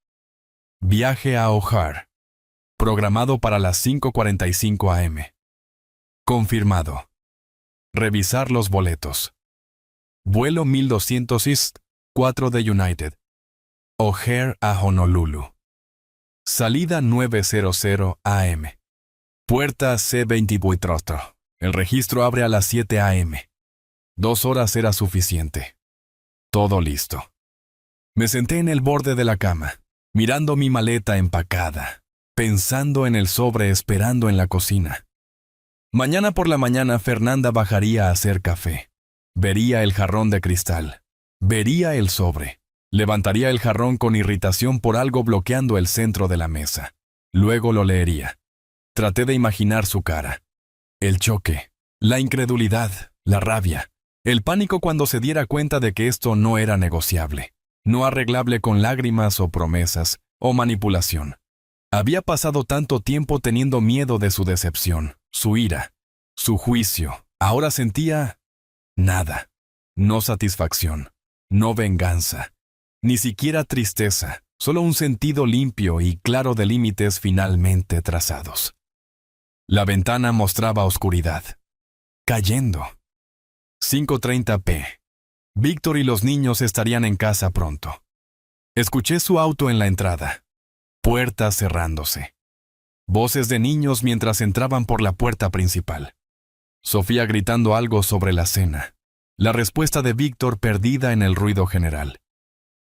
Viaje a O'Hare. Programado para las 5:45 a.m. Confirmado. Revisar los boletos. Vuelo 1200 East, 4 de United. O'Hare a Honolulu. Salida 9:00 a.m. Puerta C28. El registro abre a las 7 a.m. 2 horas era suficiente. Todo listo. Me senté en el borde de la cama, mirando mi maleta empacada, pensando en el sobre esperando en la cocina. Mañana por la mañana Fernanda bajaría a hacer café. Vería el jarrón de cristal. Vería el sobre. Levantaría el jarrón con irritación por algo bloqueando el centro de la mesa. Luego lo leería. Traté de imaginar su cara. El choque, la incredulidad, la rabia, el pánico cuando se diera cuenta de que esto no era negociable, no arreglable con lágrimas o promesas o manipulación. Había pasado tanto tiempo teniendo miedo de su decepción, su ira, su juicio. Ahora sentía nada, no satisfacción, no venganza, ni siquiera tristeza, solo un sentido limpio y claro de límites finalmente trazados. La ventana mostraba oscuridad. Cayendo. 5:30 p. Víctor y los niños estarían en casa pronto. Escuché su auto en la entrada. Puertas cerrándose. Voces de niños mientras entraban por la puerta principal. Sofía gritando algo sobre la cena. La respuesta de Víctor perdida en el ruido general.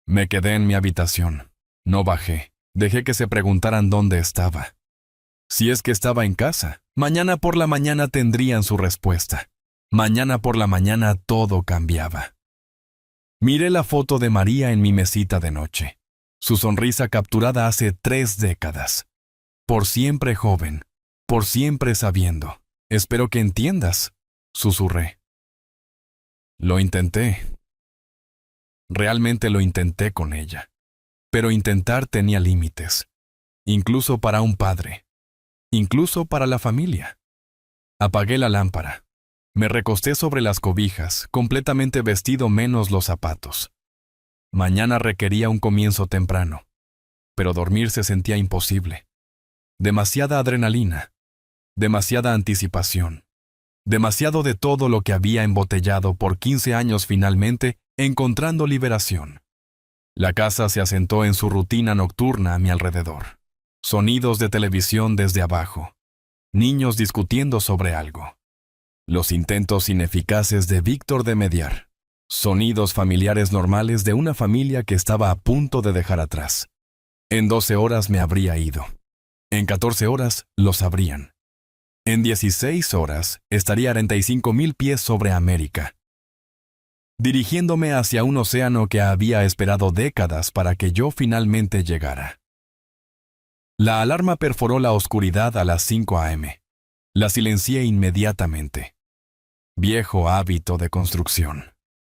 Me quedé en mi habitación. No bajé. Dejé que se preguntaran dónde estaba. Si es que estaba en casa, mañana por la mañana tendrían su respuesta. Mañana por la mañana todo cambiaba. Miré la foto de María en mi mesita de noche. Su sonrisa capturada hace 3 décadas. Por siempre joven, por siempre sabiendo. Espero que entiendas, susurré. Lo intenté. Realmente lo intenté con ella. Pero intentar tenía límites. Incluso para un padre. Incluso para la familia. Apagué la lámpara. Me recosté sobre las cobijas, completamente vestido menos los zapatos. Mañana requería un comienzo temprano, pero dormir se sentía imposible. Demasiada adrenalina, demasiada anticipación, demasiado de todo lo que había embotellado por 15 años finalmente encontrando liberación. La casa se asentó en su rutina nocturna a mi alrededor. Sonidos de televisión desde abajo. Niños discutiendo sobre algo. Los intentos ineficaces de Víctor de mediar. Sonidos familiares normales de una familia que estaba a punto de dejar atrás. En 12 horas me habría ido. En 14 horas lo sabrían. En 16 horas estaría a 45,000 pies sobre América, dirigiéndome hacia un océano que había esperado décadas para que yo finalmente llegara. La alarma perforó la oscuridad a las 5 a.m. La silencié inmediatamente. Viejo hábito de construcción.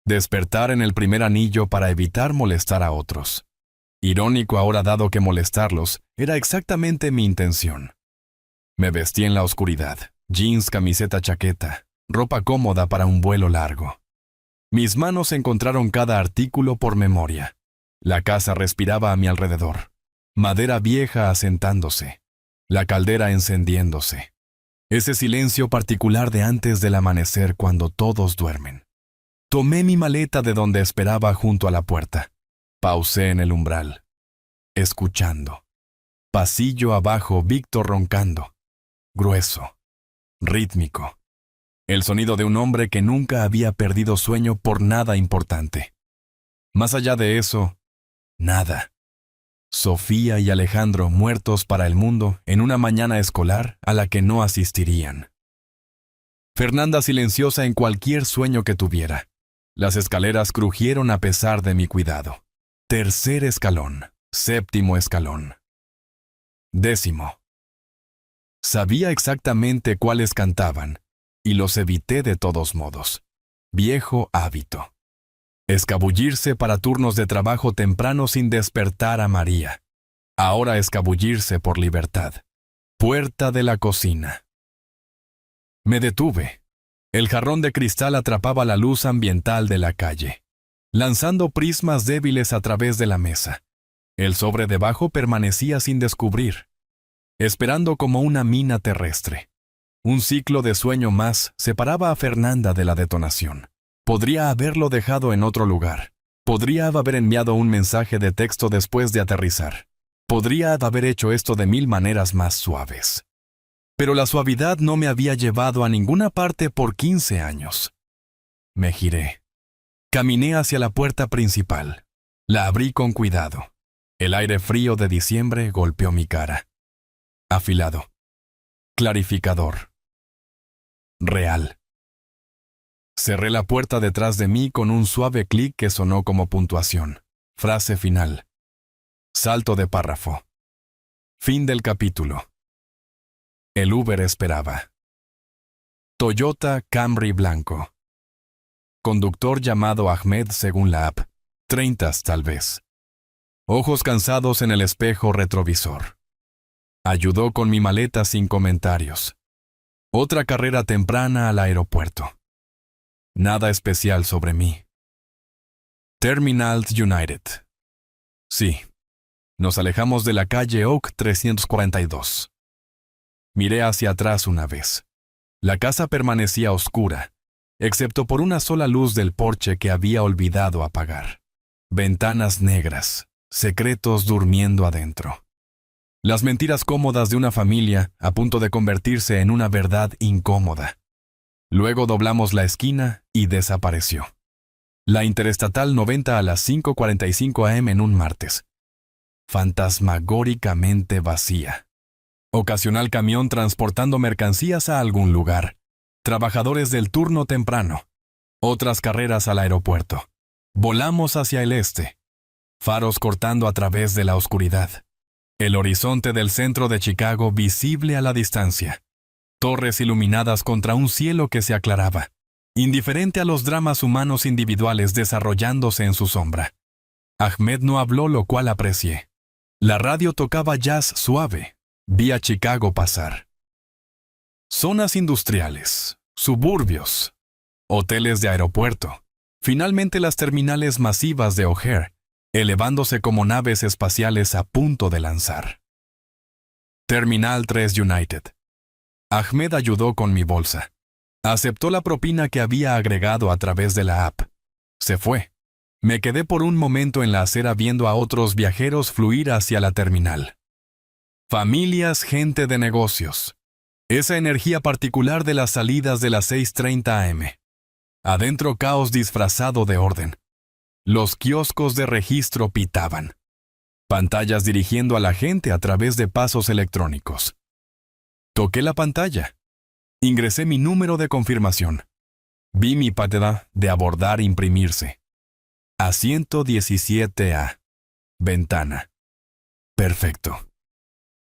Despertar en el primer anillo para evitar molestar a otros. Irónico ahora dado que molestarlos era exactamente mi intención. Me vestí en la oscuridad, jeans, camiseta, chaqueta, ropa cómoda para un vuelo largo. Mis manos encontraron cada artículo por memoria. La casa respiraba a mi alrededor. Madera vieja asentándose. La caldera encendiéndose. Ese silencio particular de antes del amanecer cuando todos duermen. Tomé mi maleta de donde esperaba junto a la puerta. Pausé en el umbral. Escuchando. Pasillo abajo, Víctor roncando. Grueso. Rítmico. El sonido de un hombre que nunca había perdido sueño por nada importante. Más allá de eso, nada. Sofía y Alejandro muertos para el mundo en una mañana escolar a la que no asistirían. Fernanda silenciosa en cualquier sueño que tuviera. Las escaleras crujieron a pesar de mi cuidado. 3er escalón, 7º escalón. 10º. Sabía exactamente cuáles cantaban, y los evité de todos modos. Viejo hábito. Escabullirse para turnos de trabajo temprano sin despertar a María. Ahora escabullirse por libertad. Puerta de la cocina. Me detuve. El jarrón de cristal atrapaba la luz ambiental de la calle, lanzando prismas débiles a través de la mesa. El sobre debajo permanecía sin descubrir, esperando como una mina terrestre. Un ciclo de sueño más separaba a Fernanda de la detonación. Podría haberlo dejado en otro lugar. Podría haber enviado un mensaje de texto después de aterrizar. Podría haber hecho esto de 1000 maneras más suaves. Pero la suavidad no me había llevado a ninguna parte por 15 años. Me giré. Caminé hacia la puerta principal. La abrí con cuidado. El aire frío de diciembre golpeó mi cara. Afilado. Clarificador. Real. Cerré la puerta detrás de mí con un suave clic que sonó como puntuación. Frase final. Salto de párrafo. Fin del capítulo. El Uber esperaba. Toyota Camry blanco. Conductor llamado Ahmed según la app. 30 tal vez. Ojos cansados en el espejo retrovisor. Ayudó con mi maleta sin comentarios. Otra carrera temprana al aeropuerto. Nada especial sobre mí. Terminal United. Sí. Nos alejamos de la calle Oak 342. Miré hacia atrás una vez. La casa permanecía oscura, excepto por una sola luz del porche que había olvidado apagar. Ventanas negras, secretos durmiendo adentro. Las mentiras cómodas de una familia a punto de convertirse en una verdad incómoda. Luego doblamos la esquina y desapareció. La Interestatal 90 a las 5:45 am en un martes. Fantasmagóricamente vacía. Ocasional camión transportando mercancías a algún lugar. Trabajadores del turno temprano. Otras carreras al aeropuerto. Volamos hacia el este. Faros cortando a través de la oscuridad. El horizonte del centro de Chicago visible a la distancia. Torres iluminadas contra un cielo que se aclaraba, indiferente a los dramas humanos individuales desarrollándose en su sombra. Ahmed no habló, lo cual aprecié. La radio tocaba jazz suave. Vi a Chicago pasar. Zonas industriales, suburbios, hoteles de aeropuerto, finalmente las terminales masivas de O'Hare, elevándose como naves espaciales a punto de lanzar. Terminal 3 United. Ahmed ayudó con mi bolsa. Aceptó la propina que había agregado a través de la app. Se fue. Me quedé por un momento en la acera viendo a otros viajeros fluir hacia la terminal. Familias, gente de negocios. Esa energía particular de las salidas de las 6:30 am. Adentro caos disfrazado de orden. Los kioscos de registro pitaban. Pantallas dirigiendo a la gente a través de pasos electrónicos. Toqué la pantalla. Ingresé mi número de confirmación. Vi mi pantalla de abordar imprimirse. Asiento 17A. Ventana. Perfecto.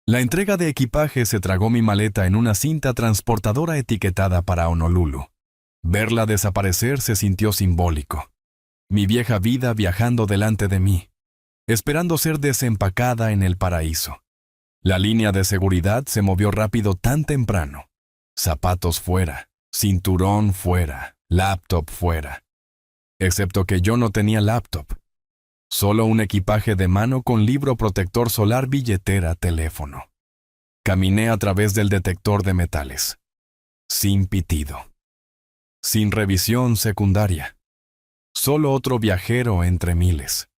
La entrega de equipaje se tragó mi maleta en una cinta transportadora etiquetada para Honolulu. Verla desaparecer se sintió simbólico. Mi vieja vida viajando delante de mí, esperando ser desempacada en el paraíso. La línea de seguridad se movió rápido tan temprano. Zapatos fuera, cinturón fuera, laptop fuera. Excepto que yo no tenía laptop. Solo un equipaje de mano con libro protector solar, billetera, teléfono. Caminé a través del detector de metales. Sin pitido. Sin revisión secundaria. Solo otro viajero entre miles.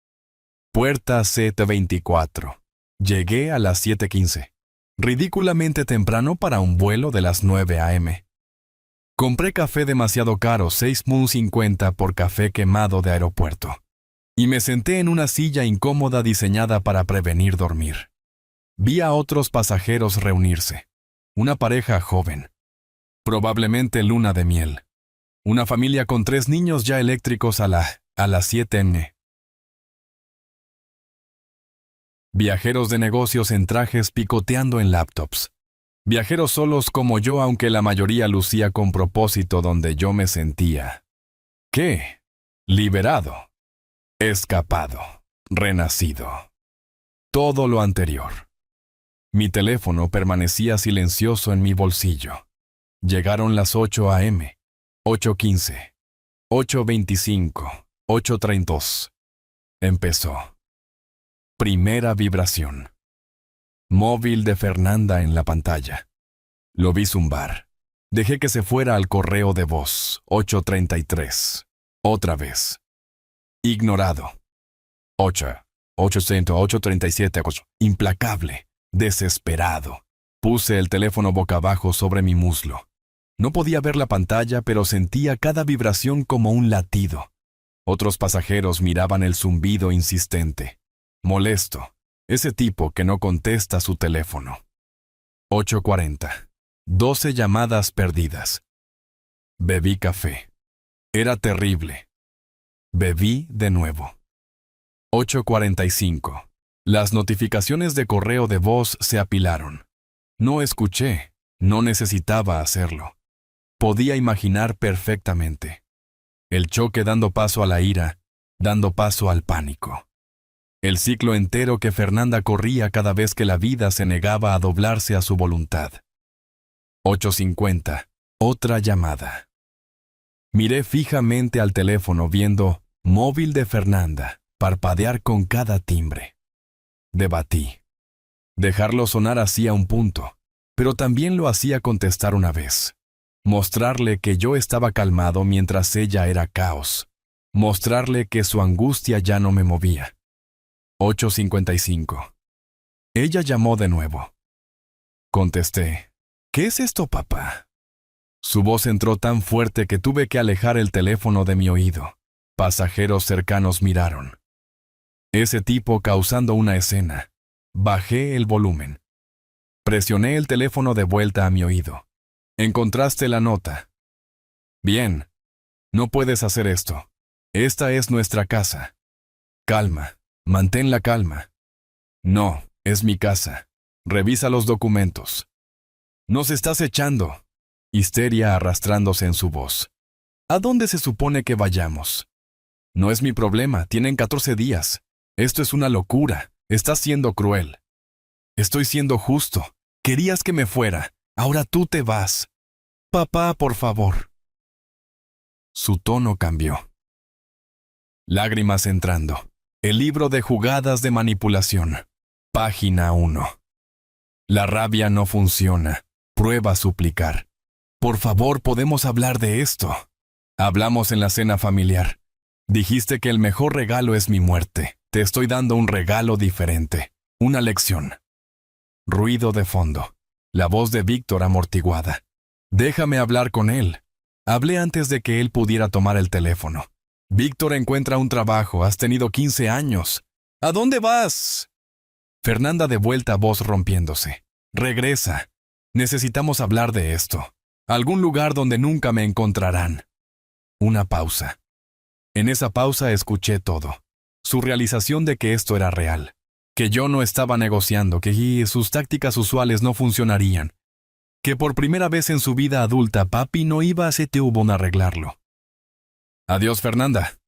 Puerta C-24. Llegué a las 7:15. Ridículamente temprano para un vuelo de las 9 am. Compré café demasiado caro, $6.50 por café quemado de aeropuerto. Y me senté en una silla incómoda diseñada para prevenir dormir. Vi a otros pasajeros reunirse. Una pareja joven. Probablemente luna de miel. Una familia con 3 niños ya eléctricos a las 7 am. Viajeros de negocios en trajes picoteando en laptops. Viajeros solos como yo, aunque la mayoría lucía con propósito, donde yo me sentía. ¿Qué? Liberado. Escapado. Renacido. Todo lo anterior. Mi teléfono permanecía silencioso en mi bolsillo. Llegaron las 8 am. 8:15. 8:25. 8:32. Empezó. Primera vibración. Móvil de Fernanda en la pantalla. Lo vi zumbar. Dejé que se fuera al correo de voz. 8:33. Otra vez. Ignorado. 8:37. Implacable. Desesperado. Puse el teléfono boca abajo sobre mi muslo. No podía ver la pantalla, pero sentía cada vibración como un latido. Otros pasajeros miraban el zumbido insistente. Molesto. Ese tipo que no contesta su teléfono. 8:40. 12 llamadas perdidas. Bebí café. Era terrible. Bebí de nuevo. 8:45. Las notificaciones de correo de voz se apilaron. No escuché, no necesitaba hacerlo. Podía imaginar perfectamente. El choque dando paso a la ira, dando paso al pánico. El ciclo entero que Fernanda corría cada vez que la vida se negaba a doblarse a su voluntad. 8:50. Otra llamada. Miré fijamente al teléfono viendo móvil de Fernanda parpadear con cada timbre. Debatí. Dejarlo sonar hacía un punto, pero también lo hacía contestar una vez. Mostrarle que yo estaba calmado mientras ella era caos. Mostrarle que su angustia ya no me movía. 8:55. Ella llamó de nuevo. Contesté. ¿Qué es esto, papá? Su voz entró tan fuerte que tuve que alejar el teléfono de mi oído. Pasajeros cercanos miraron. Ese tipo causando una escena. Bajé el volumen. Presioné el teléfono de vuelta a mi oído. ¿Encontraste la nota? Bien. No puedes hacer esto. Esta es nuestra casa. Calma. Mantén la calma. No, es mi casa. Revisa los documentos. Nos estás echando. Histeria arrastrándose en su voz. ¿A dónde se supone que vayamos? No es mi problema, tienen 14 días. Esto es una locura. Estás siendo cruel. Estoy siendo justo. Querías que me fuera. Ahora tú te vas. Papá, por favor. Su tono cambió. Lágrimas entrando. El libro de jugadas de manipulación. Página 1. La rabia no funciona. Prueba a suplicar. Por favor, podemos hablar de esto. Hablamos en la cena familiar. Dijiste que el mejor regalo es mi muerte. Te estoy dando un regalo diferente. Una lección. Ruido de fondo. La voz de Víctor amortiguada. Déjame hablar con él. Hablé antes de que él pudiera tomar el teléfono. Víctor encuentra un trabajo. Has tenido 15 años. ¿A dónde vas? Fernanda de vuelta, voz rompiéndose. Regresa. Necesitamos hablar de esto. Algún lugar donde nunca me encontrarán. Una pausa. En esa pausa escuché todo. Su realización de que esto era real. Que yo no estaba negociando, que sus tácticas usuales no funcionarían. Que por primera vez en su vida adulta, papi no iba a CTV a arreglarlo. Adiós, Fernanda.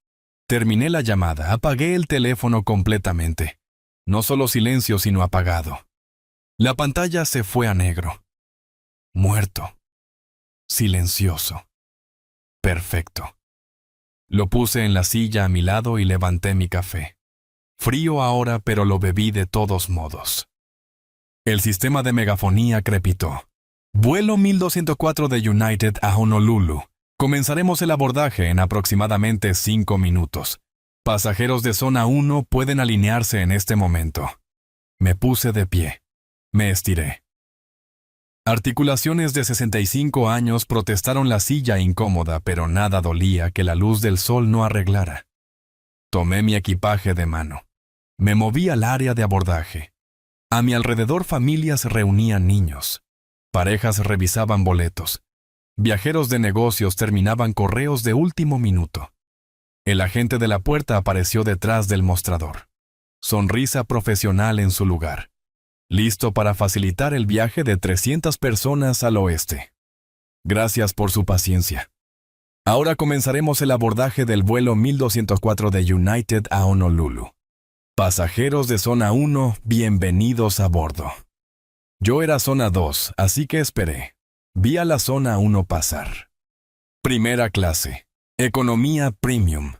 Terminé la llamada, apagué el teléfono completamente. No solo silencio, sino apagado. La pantalla se fue a negro. Muerto. Silencioso. Perfecto. Lo puse en la silla a mi lado y levanté mi café. Frío ahora, pero lo bebí de todos modos. El sistema de megafonía crepitó. Vuelo 1204 de United a Honolulu. Comenzaremos el abordaje en aproximadamente 5 minutos. Pasajeros de zona 1 pueden alinearse en este momento. Me puse de pie. Me estiré. Articulaciones de 65 años protestaron la silla incómoda, pero nada dolía que la luz del sol no arreglara. Tomé mi equipaje de mano. Me moví al área de abordaje. A mi alrededor familias reunían niños. Parejas revisaban boletos. Viajeros de negocios terminaban correos de último minuto. El agente de la puerta apareció detrás del mostrador. Sonrisa profesional en su lugar. Listo para facilitar el viaje de 300 personas al oeste. Gracias por su paciencia. Ahora comenzaremos el abordaje del vuelo 1204 de United a Honolulu. Pasajeros de zona 1, bienvenidos a bordo. Yo era zona 2, así que esperé. Vi a la zona 1 pasar. Primera clase. Economía premium.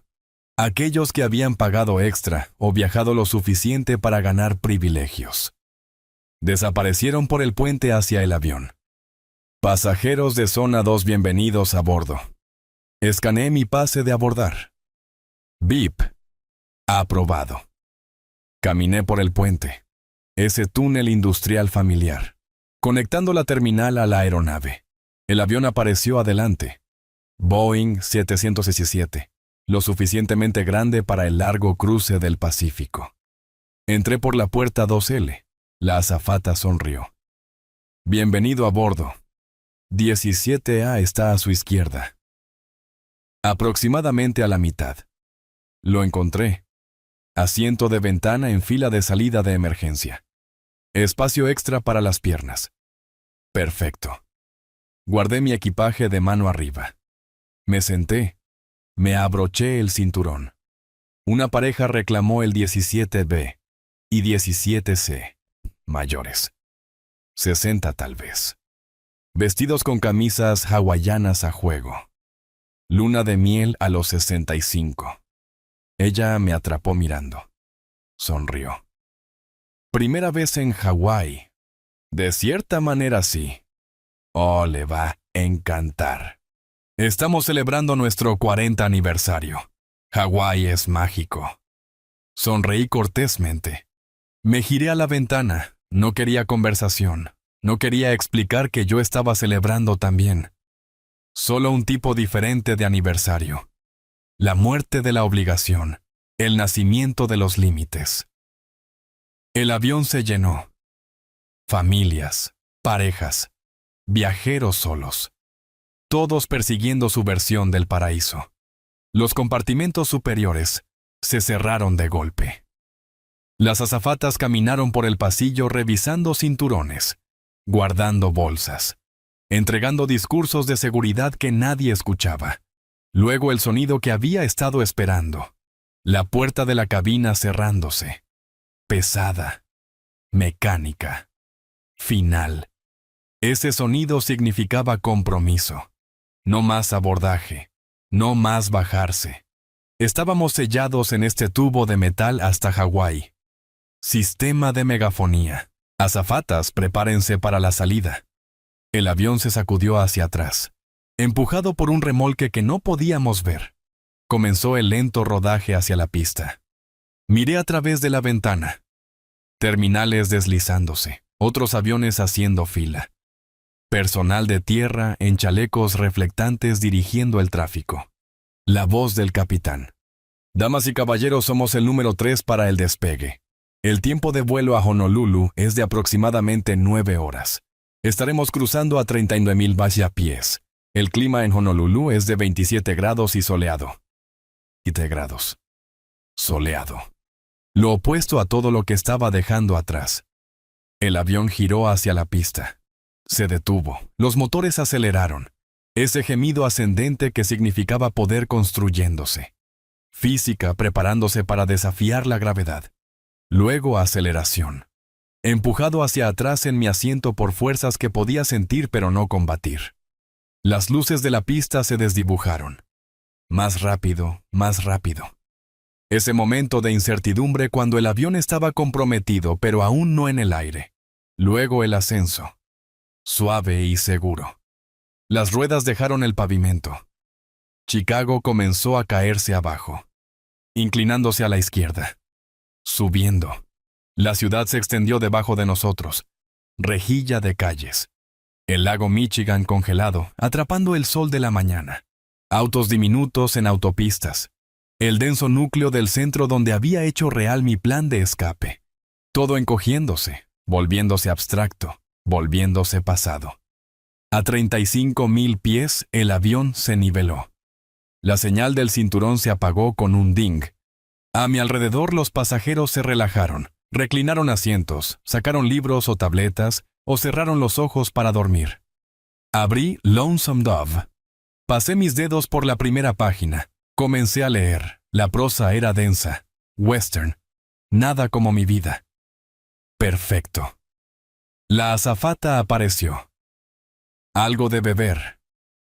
Aquellos que habían pagado extra o viajado lo suficiente para ganar privilegios. Desaparecieron por el puente hacia el avión. Pasajeros de zona 2, bienvenidos a bordo. Escaneé mi pase de abordar. VIP. Aprobado. Caminé por el puente. Ese túnel industrial familiar. Conectando la terminal a la aeronave. El avión apareció adelante. Boeing 717. Lo suficientemente grande para el largo cruce del Pacífico. Entré por la puerta 2L. La azafata sonrió. Bienvenido a bordo. 17A está a su izquierda. aproximadamente a la mitad. Lo encontré. Asiento de ventana en fila de salida de emergencia. Espacio extra para las piernas. Perfecto. Guardé mi equipaje de mano arriba. Me senté. Me abroché el cinturón. Una pareja reclamó el 17B y 17C, mayores. 60 tal vez. Vestidos con camisas hawaianas a juego. Luna de miel a los 65. Ella me atrapó mirando. Sonrió. Primera vez en Hawái. De cierta manera sí. Oh, le va a encantar. Estamos celebrando nuestro 40 aniversario. Hawái es mágico. Sonreí cortésmente. Me giré a la ventana. No quería conversación. No quería explicar que yo estaba celebrando también. Solo un tipo diferente de aniversario. La muerte de la obligación. El nacimiento de los límites. El avión se llenó. Familias, parejas, viajeros solos. Todos persiguiendo su versión del paraíso. Los compartimentos superiores se cerraron de golpe. Las azafatas caminaron por el pasillo revisando cinturones, guardando bolsas, entregando discursos de seguridad que nadie escuchaba. Luego el sonido que había estado esperando. La puerta de la cabina cerrándose. Pesada. Mecánica. Final. Ese sonido significaba compromiso. No más abordaje. No más bajarse. Estábamos sellados en este tubo de metal hasta Hawái. Sistema de megafonía. Azafatas, prepárense para la salida. El avión se sacudió hacia atrás, empujado por un remolque que no podíamos ver. Comenzó el lento rodaje hacia la pista. Miré a través de la ventana. Terminales deslizándose, otros aviones haciendo fila. Personal de tierra en chalecos reflectantes dirigiendo el tráfico. La voz del capitán. Damas y caballeros, somos el número 3 para el despegue. El tiempo de vuelo a Honolulu es de aproximadamente 9 horas. Estaremos cruzando a 39,000 pies. El clima en Honolulu es de 27 grados y soleado. 7 grados. Soleado. Lo opuesto a todo lo que estaba dejando atrás. El avión giró hacia la pista. Se detuvo. Los motores aceleraron. Ese gemido ascendente que significaba poder construyéndose. Física preparándose para desafiar la gravedad. Luego aceleración. Empujado hacia atrás en mi asiento por fuerzas que podía sentir pero no combatir. Las luces de la pista se desdibujaron. Más rápido, más rápido. Ese momento de incertidumbre cuando el avión estaba comprometido pero aún no en el aire. Luego el ascenso. Suave y seguro. Las ruedas dejaron el pavimento. Chicago comenzó a caerse abajo, inclinándose a la izquierda. Subiendo. La ciudad se extendió debajo de nosotros. Rejilla de calles. El lago Michigan congelado, atrapando el sol de la mañana. Autos diminutos en autopistas. El denso núcleo del centro donde había hecho real mi plan de escape. Todo encogiéndose, volviéndose abstracto, volviéndose pasado. A 35,000 pies, el avión se niveló. La señal del cinturón se apagó con un ding. A mi alrededor los pasajeros se relajaron, reclinaron asientos, sacaron libros o tabletas, o cerraron los ojos para dormir. Abrí Lonesome Dove. Pasé mis dedos por la primera página. Comencé a leer. La prosa era densa. Western. Nada como mi vida. Perfecto. La azafata apareció. Algo de beber.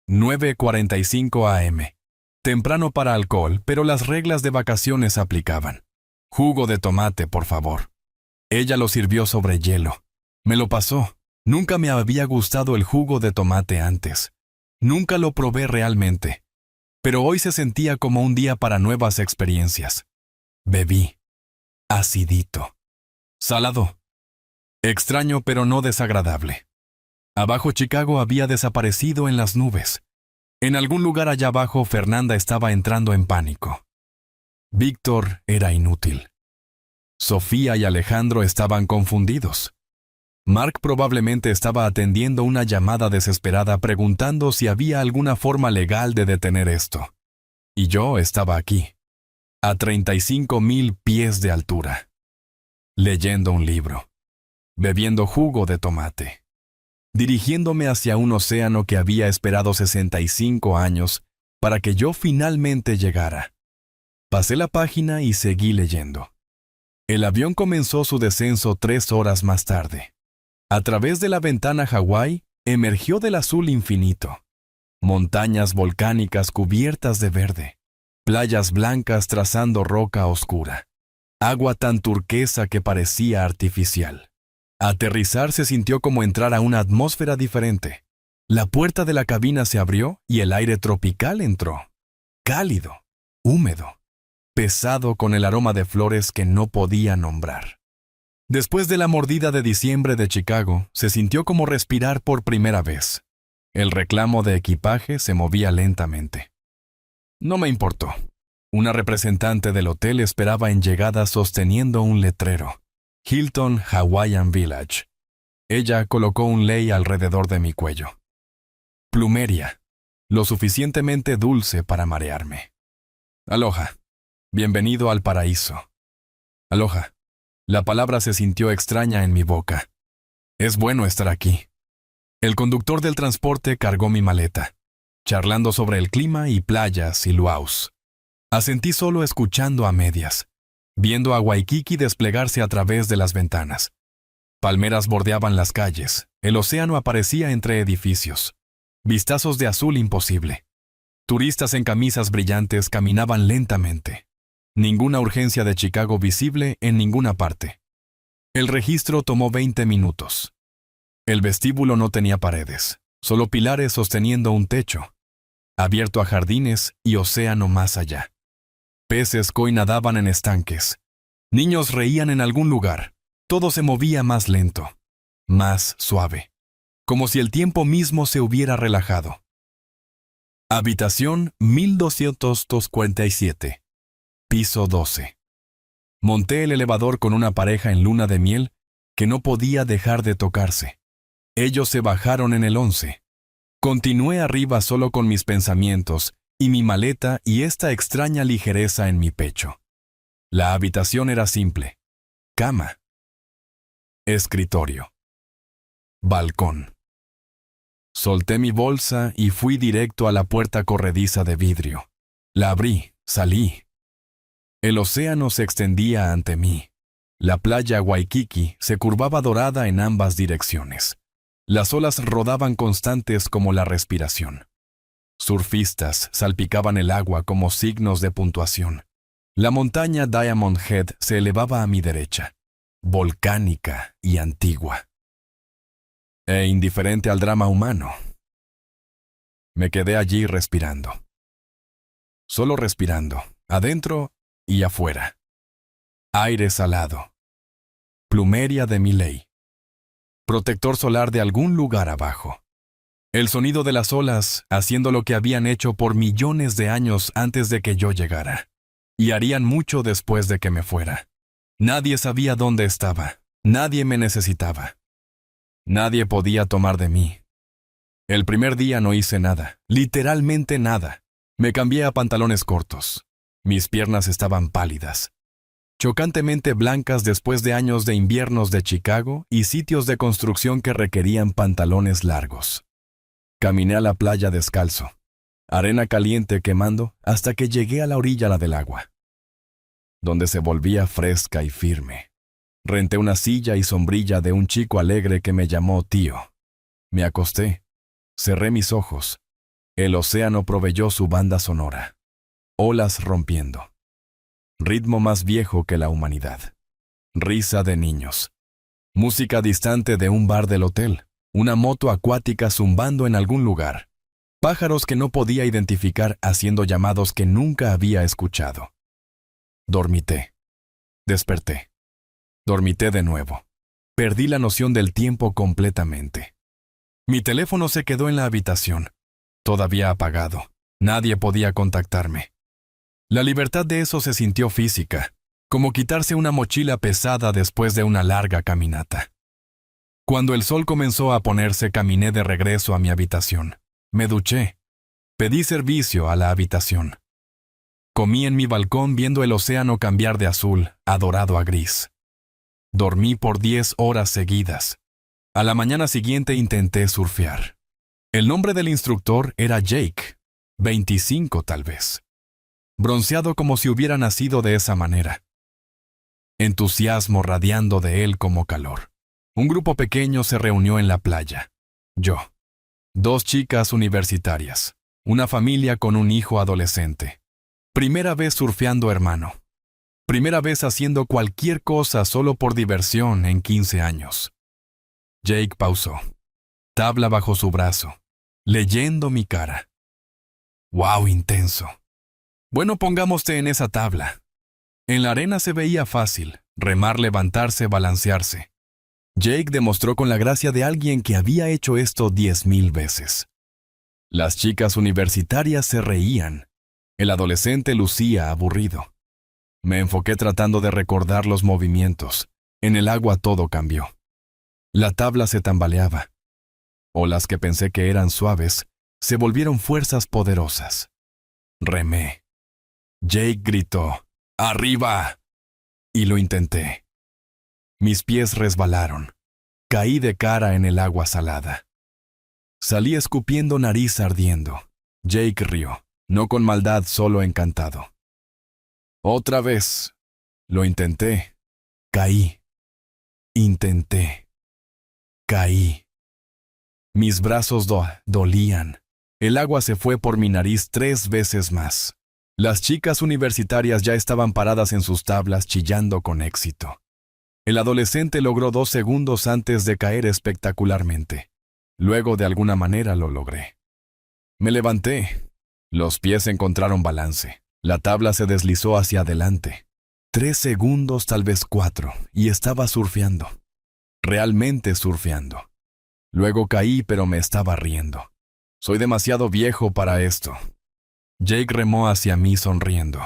9:45 a.m. Temprano para alcohol, pero las reglas de vacaciones aplicaban. Jugo de tomate, por favor. Ella lo sirvió sobre hielo. Me lo pasó. Nunca me había gustado el jugo de tomate antes. Nunca lo probé realmente. Pero hoy se sentía como un día para nuevas experiencias. Bebí. Acidito. Salado. Extraño pero no desagradable. Abajo Chicago había desaparecido en las nubes. En algún lugar allá abajo Fernanda estaba entrando en pánico. Víctor era inútil. Sofía y Alejandro estaban confundidos. Mark probablemente estaba atendiendo una llamada desesperada preguntando si había alguna forma legal de detener esto. Y yo estaba aquí, a 35,000 pies de altura, leyendo un libro, bebiendo jugo de tomate, dirigiéndome hacia un océano que había esperado 65 años para que yo finalmente llegara. Pasé la página y seguí leyendo. El avión comenzó su descenso 3 horas más tarde. A través de la ventana Hawái emergió del azul infinito. Montañas volcánicas cubiertas de verde, playas blancas trazando roca oscura, agua tan turquesa que parecía artificial. Aterrizar se sintió como entrar a una atmósfera diferente. La puerta de la cabina se abrió y el aire tropical entró. Cálido, húmedo, pesado con el aroma de flores que no podía nombrar. Después de la mordida de diciembre de Chicago, se sintió como respirar por primera vez. El reclamo de equipaje se movía lentamente. No me importó. Una representante del hotel esperaba en llegada sosteniendo un letrero. Hilton Hawaiian Village. Ella colocó un lei alrededor de mi cuello. Plumeria, lo suficientemente dulce para marearme. Aloha. Bienvenido al paraíso. Aloha. La palabra se sintió extraña en mi boca. Es bueno estar aquí. El conductor del transporte cargó mi maleta, charlando sobre el clima y playas y luaus. Asentí solo escuchando a medias, viendo a Waikiki desplegarse a través de las ventanas. Palmeras bordeaban las calles, el océano aparecía entre edificios. Vistazos de azul imposible. Turistas en camisas brillantes caminaban lentamente. Ninguna urgencia de Chicago visible en ninguna parte. El registro tomó 20 minutos. El vestíbulo no tenía paredes, solo pilares sosteniendo un techo, abierto a jardines y océano más allá. Peces koi nadaban en estanques. Niños reían en algún lugar. Todo se movía más lento, más suave, como si el tiempo mismo se hubiera relajado. Habitación 1247. Piso 12. Monté el elevador con una pareja en luna de miel que no podía dejar de tocarse. Ellos se bajaron en el 11. Continué arriba solo con mis pensamientos y mi maleta y esta extraña ligereza en mi pecho. La habitación era simple. Cama. Escritorio. Balcón. Solté mi bolsa y fui directo a la puerta corrediza de vidrio. La abrí, salí. El océano se extendía ante mí. La playa Waikiki se curvaba dorada en ambas direcciones. Las olas rodaban constantes como la respiración. Surfistas salpicaban el agua como signos de puntuación. La montaña Diamond Head se elevaba a mi derecha, volcánica y antigua. E indiferente al drama humano. Me quedé allí respirando. Solo respirando, adentro y afuera. Aire salado. Plumeria de mi ley. Protector solar de algún lugar abajo. El sonido de las olas haciendo lo que habían hecho por millones de años antes de que yo llegara. Y harían mucho después de que me fuera. Nadie sabía dónde estaba. Nadie me necesitaba. Nadie podía tomar de mí. El primer día no hice nada, literalmente nada. Me cambié a pantalones cortos. Mis piernas estaban pálidas, chocantemente blancas después de años de inviernos de Chicago y sitios de construcción que requerían pantalones largos. Caminé a la playa descalzo, arena caliente quemando hasta que llegué a la orilla del agua, donde se volvía fresca y firme. Renté una silla y sombrilla de un chico alegre que me llamó tío. Me acosté, cerré mis ojos. El océano proveyó su banda sonora. Olas rompiendo. Ritmo más viejo que la humanidad. Risa de niños. Música distante de un bar del hotel. Una moto acuática zumbando en algún lugar. Pájaros que no podía identificar haciendo llamados que nunca había escuchado. Dormité. Desperté. Dormité de nuevo. Perdí la noción del tiempo completamente. Mi teléfono se quedó en la habitación, todavía apagado. Nadie podía contactarme. La libertad de eso se sintió física, como quitarse una mochila pesada después de una larga caminata. Cuando el sol comenzó a ponerse, caminé de regreso a mi habitación. Me duché. Pedí servicio a la habitación. Comí en mi balcón viendo el océano cambiar de azul a dorado a gris. Dormí por 10 horas seguidas. A la mañana siguiente intenté surfear. El nombre del instructor era Jake, 25 tal vez. Bronceado como si hubiera nacido de esa manera. Entusiasmo radiando de él como calor. Un grupo pequeño se reunió en la playa. Yo. 2 chicas universitarias. Una familia con un hijo adolescente. Primera vez surfeando, hermano. Primera vez haciendo cualquier cosa solo por diversión en 15 años. Jake pausó. Tabla bajo su brazo, leyendo mi cara. ¡Wow, intenso! Bueno, pongámoste en esa tabla. En la arena se veía fácil, remar, levantarse, balancearse. Jake demostró con la gracia de alguien que había hecho esto 10,000 veces. Las chicas universitarias se reían. El adolescente lucía aburrido. Me enfoqué tratando de recordar los movimientos. En el agua todo cambió. La tabla se tambaleaba. Olas que pensé que eran suaves se volvieron fuerzas poderosas. Remé. Jake gritó, ¡arriba! Y lo intenté. Mis pies resbalaron. Caí de cara en el agua salada. Salí escupiendo, nariz ardiendo. Jake rió, no con maldad, solo encantado. Otra vez. Lo intenté. Caí. Intenté. Caí. Mis brazos dolían. El agua se fue por mi nariz 3 veces más. Las chicas universitarias ya estaban paradas en sus tablas chillando con éxito. El adolescente logró 2 segundos antes de caer espectacularmente. Luego de alguna manera lo logré. Me levanté. Los pies encontraron balance. La tabla se deslizó hacia adelante. 3 segundos, tal vez 4, y estaba surfeando. Realmente surfeando. Luego caí, pero me estaba riendo. Soy demasiado viejo para esto. Jake remó hacia mí sonriendo.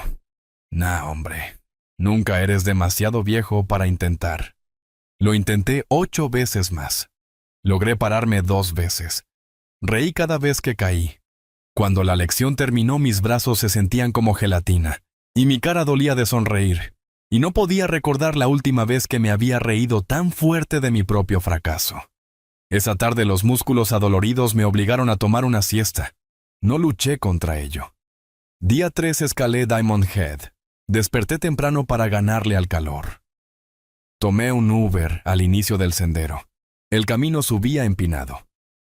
Nah, hombre. Nunca eres demasiado viejo para intentar. Lo intenté 8 veces más. Logré pararme 2 veces. Reí cada vez que caí. Cuando la lección terminó, mis brazos se sentían como gelatina, y mi cara dolía de sonreír, y no podía recordar la última vez que me había reído tan fuerte de mi propio fracaso. Esa tarde los músculos adoloridos me obligaron a tomar una siesta. No luché contra ello. Día 3 escalé Diamond Head. Desperté temprano para ganarle al calor. Tomé un Uber al inicio del sendero. El camino subía empinado.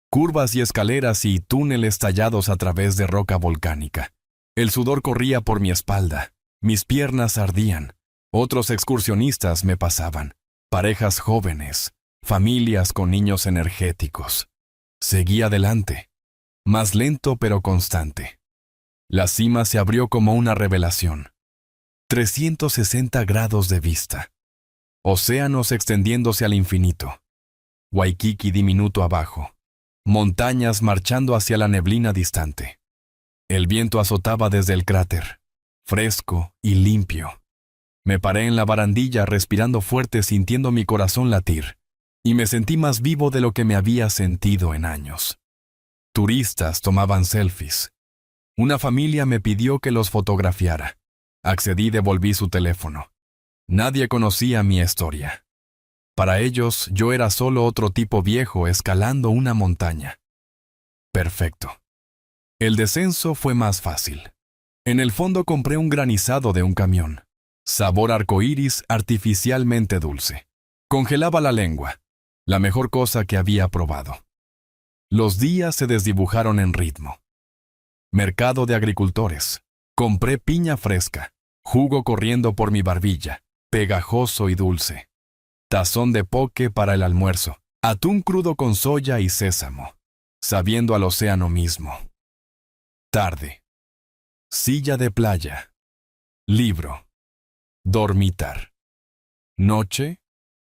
Curvas y escaleras y túneles tallados a través de roca volcánica. El sudor corría por mi espalda. Mis piernas ardían. Otros excursionistas me pasaban. Parejas jóvenes. Familias con niños energéticos. Seguí adelante. Más lento pero constante. La cima se abrió como una revelación. 360 grados de vista. Océanos extendiéndose al infinito. Waikiki diminuto abajo. Montañas marchando hacia la neblina distante. El viento azotaba desde el cráter, fresco y limpio. Me paré en la barandilla respirando fuerte, sintiendo mi corazón latir, y me sentí más vivo de lo que me había sentido en años. Turistas tomaban selfies. Una familia me pidió que los fotografiara. Accedí y devolví su teléfono. Nadie conocía mi historia. Para ellos, yo era solo otro tipo viejo escalando una montaña. Perfecto. El descenso fue más fácil. En el fondo compré un granizado de un camión. Sabor arcoíris artificialmente dulce. Congelaba la lengua. La mejor cosa que había probado. Los días se desdibujaron en ritmo. Mercado de agricultores. Compré piña fresca. Jugo corriendo por mi barbilla. Pegajoso y dulce. Tazón de poke para el almuerzo. Atún crudo con soya y sésamo. Sabiendo al océano mismo. Tarde. Silla de playa. Libro. Dormitar. Noche.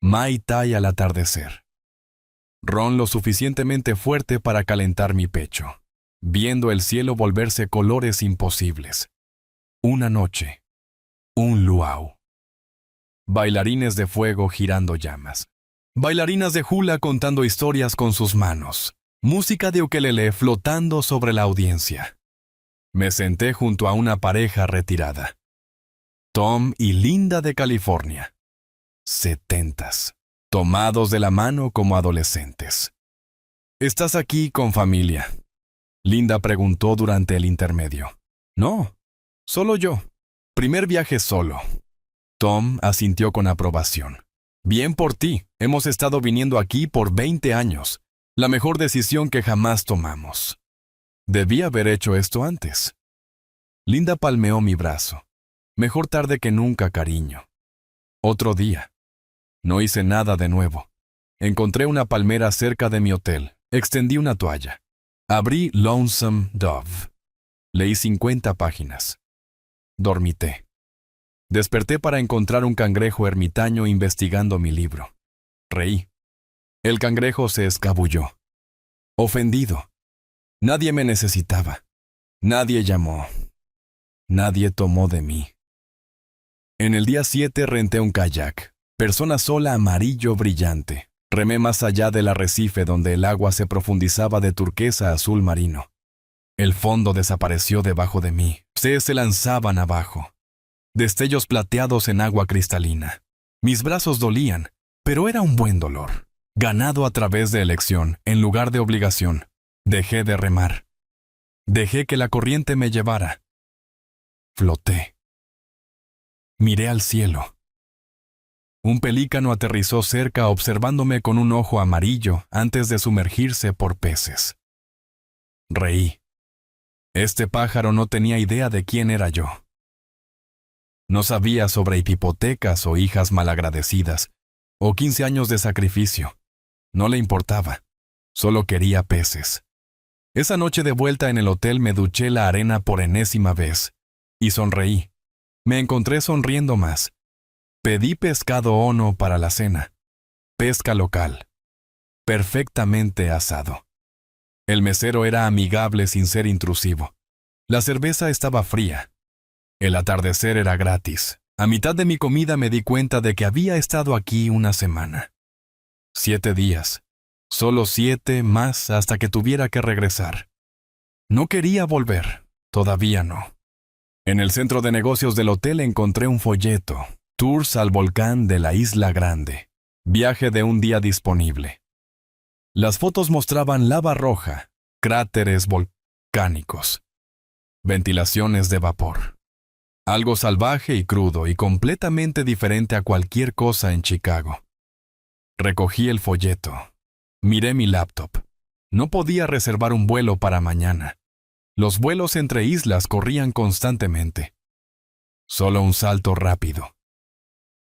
Mai Tai al atardecer. Ron lo suficientemente fuerte para calentar mi pecho. Viendo el cielo volverse colores imposibles. Una noche. Un luau. Bailarines de fuego girando llamas. Bailarinas de hula contando historias con sus manos. Música de ukelele flotando sobre la audiencia. Me senté junto a una pareja retirada. Tom y Linda de California. 70s, tomados de la mano como adolescentes. ¿Estás aquí con familia?, Linda preguntó durante el intermedio. No, solo yo. Primer viaje solo. Tom asintió con aprobación. Bien por ti, hemos estado viniendo aquí por 20 años. La mejor decisión que jamás tomamos. Debí haber hecho esto antes. Linda palmeó mi brazo. Mejor tarde que nunca, cariño. Otro día. No hice nada de nuevo. Encontré una palmera cerca de mi hotel. Extendí una toalla. Abrí Lonesome Dove. Leí 50 páginas. Dormité. Desperté para encontrar un cangrejo ermitaño investigando mi libro. Reí. El cangrejo se escabulló. Ofendido. Nadie me necesitaba. Nadie llamó. Nadie tomó de mí. En el día 7 renté un kayak. Persona sola amarillo brillante. Remé más allá del arrecife donde el agua se profundizaba de turquesa a azul marino. El fondo desapareció debajo de mí. Se lanzaban abajo. Destellos plateados en agua cristalina. Mis brazos dolían, pero era un buen dolor. Ganado a través de elección, en lugar de obligación. Dejé de remar. Dejé que la corriente me llevara. Floté. Miré al cielo. Un pelícano aterrizó cerca observándome con un ojo amarillo antes de sumergirse por peces. Reí. Este pájaro no tenía idea de quién era yo. No sabía sobre hipotecas o hijas malagradecidas, o 15 años de sacrificio. No le importaba. Solo quería peces. Esa noche de vuelta en el hotel me duché la arena por enésima vez. Y sonreí. Me encontré sonriendo más. Pedí pescado ono para la cena. Pesca local. Perfectamente asado. El mesero era amigable sin ser intrusivo. La cerveza estaba fría. El atardecer era gratis. A mitad de mi comida me di cuenta de que había estado aquí una semana. 7 días. Solo 7 más hasta que tuviera que regresar. No quería volver. Todavía no. En el centro de negocios del hotel encontré un folleto. Tours al volcán de la Isla Grande. Viaje de un día disponible. Las fotos mostraban lava roja, cráteres volcánicos, ventilaciones de vapor. Algo salvaje y crudo y completamente diferente a cualquier cosa en Chicago. Recogí el folleto. Miré mi laptop. No podía reservar un vuelo para mañana. Los vuelos entre islas corrían constantemente. Solo un salto rápido.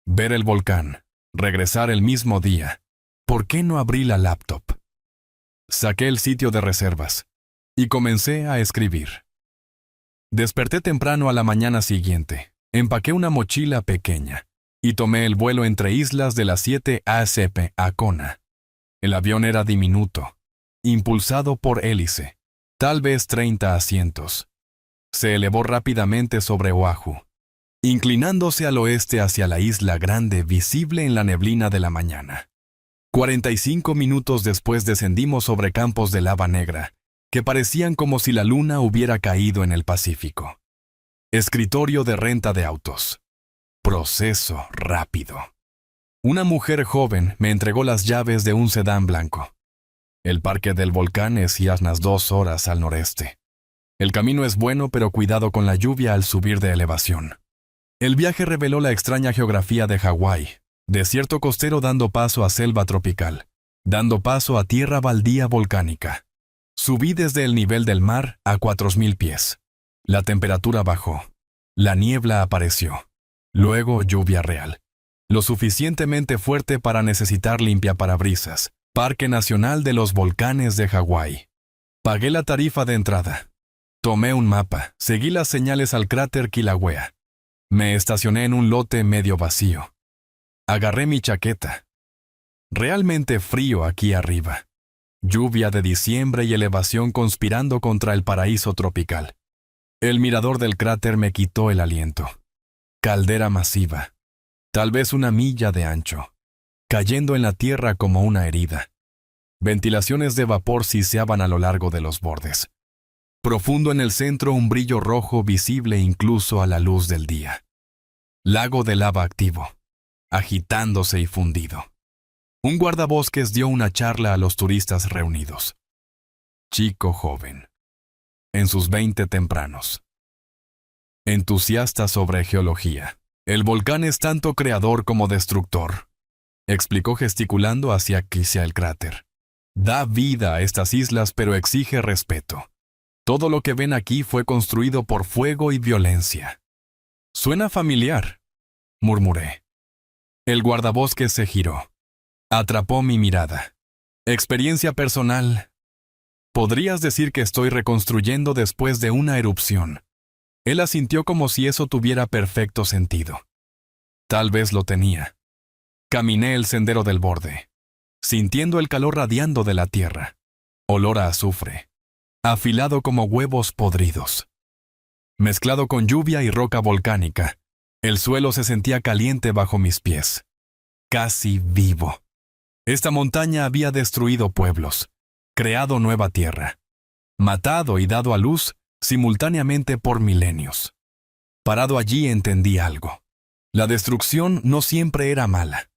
Ver el volcán. Regresar el mismo día. ¿Por qué no abrí la laptop? Saqué el sitio de reservas y comencé a escribir. Desperté temprano a la mañana siguiente, empaqué una mochila pequeña y tomé el vuelo entre islas de las 7 ASP a Kona. El avión era diminuto, impulsado por hélice, tal vez 30 asientos. Se elevó rápidamente sobre Oahu, inclinándose al oeste hacia la Isla Grande visible en la neblina de la mañana. 45 minutos después descendimos sobre campos de lava negra, que parecían como si la luna hubiera caído en el Pacífico. Escritorio de renta de autos. Proceso rápido. Una mujer joven me entregó las llaves de un sedán blanco. El parque del volcán es unas 2 horas al noreste. El camino es bueno, pero cuidado con la lluvia al subir de elevación. El viaje reveló la extraña geografía de Hawái. Desierto costero dando paso a selva tropical, dando paso a tierra baldía volcánica. Subí desde el nivel del mar a 4.000 pies. La temperatura bajó. La niebla apareció. Luego lluvia real. Lo suficientemente fuerte para necesitar limpiaparabrisas. Parque Nacional de los Volcanes de Hawái. Pagué la tarifa de entrada. Tomé un mapa, seguí las señales al cráter Kilauea. Me estacioné en un lote medio vacío. Agarré mi chaqueta. Realmente frío aquí arriba. Lluvia de diciembre y elevación conspirando contra el paraíso tropical. El mirador del cráter me quitó el aliento. Caldera masiva. Tal vez 1 milla de ancho. Cayendo en la tierra como una herida. Ventilaciones de vapor siseaban a lo largo de los bordes. Profundo en el centro un brillo rojo visible incluso a la luz del día. Lago de lava activo, agitándose y fundido. Un guardabosques dio una charla a los turistas reunidos. Chico joven, en sus 20 tempranos. Entusiasta sobre geología. El volcán es tanto creador como destructor, explicó gesticulando hacia el cráter. Da vida a estas islas, pero exige respeto. Todo lo que ven aquí fue construido por fuego y violencia. Suena familiar, murmuré. El guardabosques se giró. Atrapó mi mirada. Experiencia personal. Podrías decir que estoy reconstruyendo después de una erupción. Él asintió como si eso tuviera perfecto sentido. Tal vez lo tenía. Caminé el sendero del borde, sintiendo el calor radiando de la tierra. Olor a azufre, afilado como huevos podridos. Mezclado con lluvia y roca volcánica, el suelo se sentía caliente bajo mis pies. Casi vivo. Esta montaña había destruido pueblos, creado nueva tierra, matado y dado a luz simultáneamente por milenios. Parado allí entendí algo. La destrucción no siempre era mala.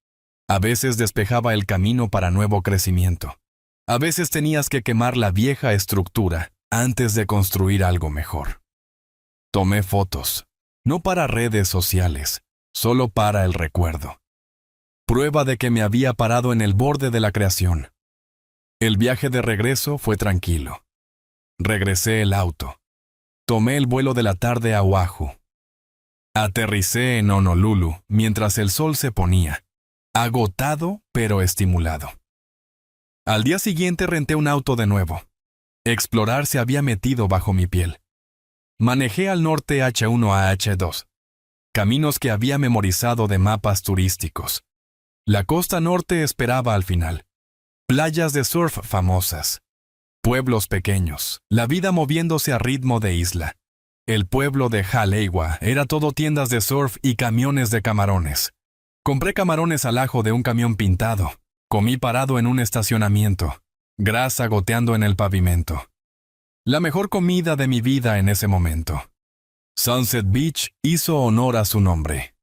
A veces despejaba el camino para nuevo crecimiento. A veces tenías que quemar la vieja estructura antes de construir algo mejor. Tomé fotos, no para redes sociales, solo para el recuerdo. Prueba de que me había parado en el borde de la creación. El viaje de regreso fue tranquilo. Regresé el auto. Tomé el vuelo de la tarde a Oahu. Aterricé en Honolulu mientras el sol se ponía, agotado pero estimulado. Al día siguiente renté un auto de nuevo. Explorar se había metido bajo mi piel. Manejé al norte H1 a H2, caminos que había memorizado de mapas turísticos. La costa norte esperaba al final. Playas de surf famosas. Pueblos pequeños, la vida moviéndose a ritmo de isla. El pueblo de Haleiwa era todo tiendas de surf y camiones de camarones. Compré camarones al ajo de un camión pintado. Comí parado en un estacionamiento. Grasa goteando en el pavimento. La mejor comida de mi vida en ese momento. Sunset Beach hizo honor a su nombre.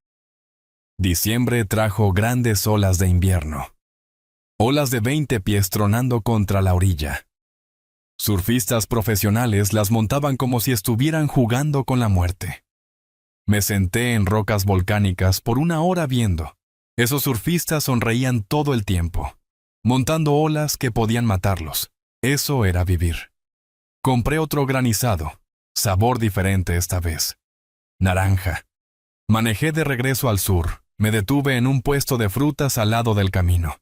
Diciembre trajo grandes olas de invierno. Olas de 20 pies tronando contra la orilla. Surfistas profesionales las montaban como si estuvieran jugando con la muerte. Me senté en rocas volcánicas por una hora viendo. Esos surfistas sonreían todo el tiempo, montando olas que podían matarlos. Eso era vivir. Compré otro granizado, sabor diferente esta vez. Naranja. Manejé de regreso al sur. Me detuve en un puesto de frutas al lado del camino.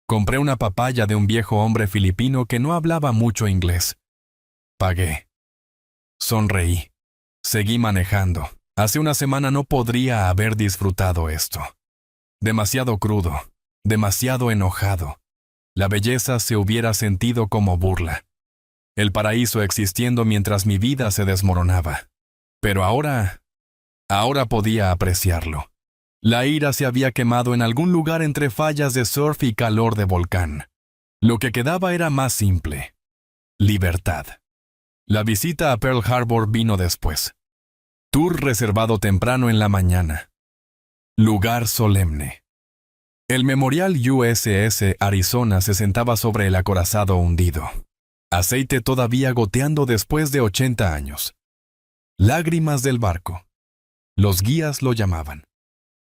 Compré una papaya de un viejo hombre filipino que no hablaba mucho inglés. Pagué. Sonreí. Seguí manejando. Hace una semana no podría haber disfrutado esto. Demasiado crudo, demasiado enojado. La belleza se hubiera sentido como burla. El paraíso existiendo mientras mi vida se desmoronaba. Pero ahora podía apreciarlo. La ira se había quemado en algún lugar entre fallas de surf y calor de volcán. Lo que quedaba era más simple. Libertad. La visita a Pearl Harbor vino después. Tour reservado temprano en la mañana. Lugar solemne. El Memorial USS Arizona se sentaba sobre el acorazado hundido. Aceite todavía goteando después de 80 años. Lágrimas del barco. Los guías lo llamaban.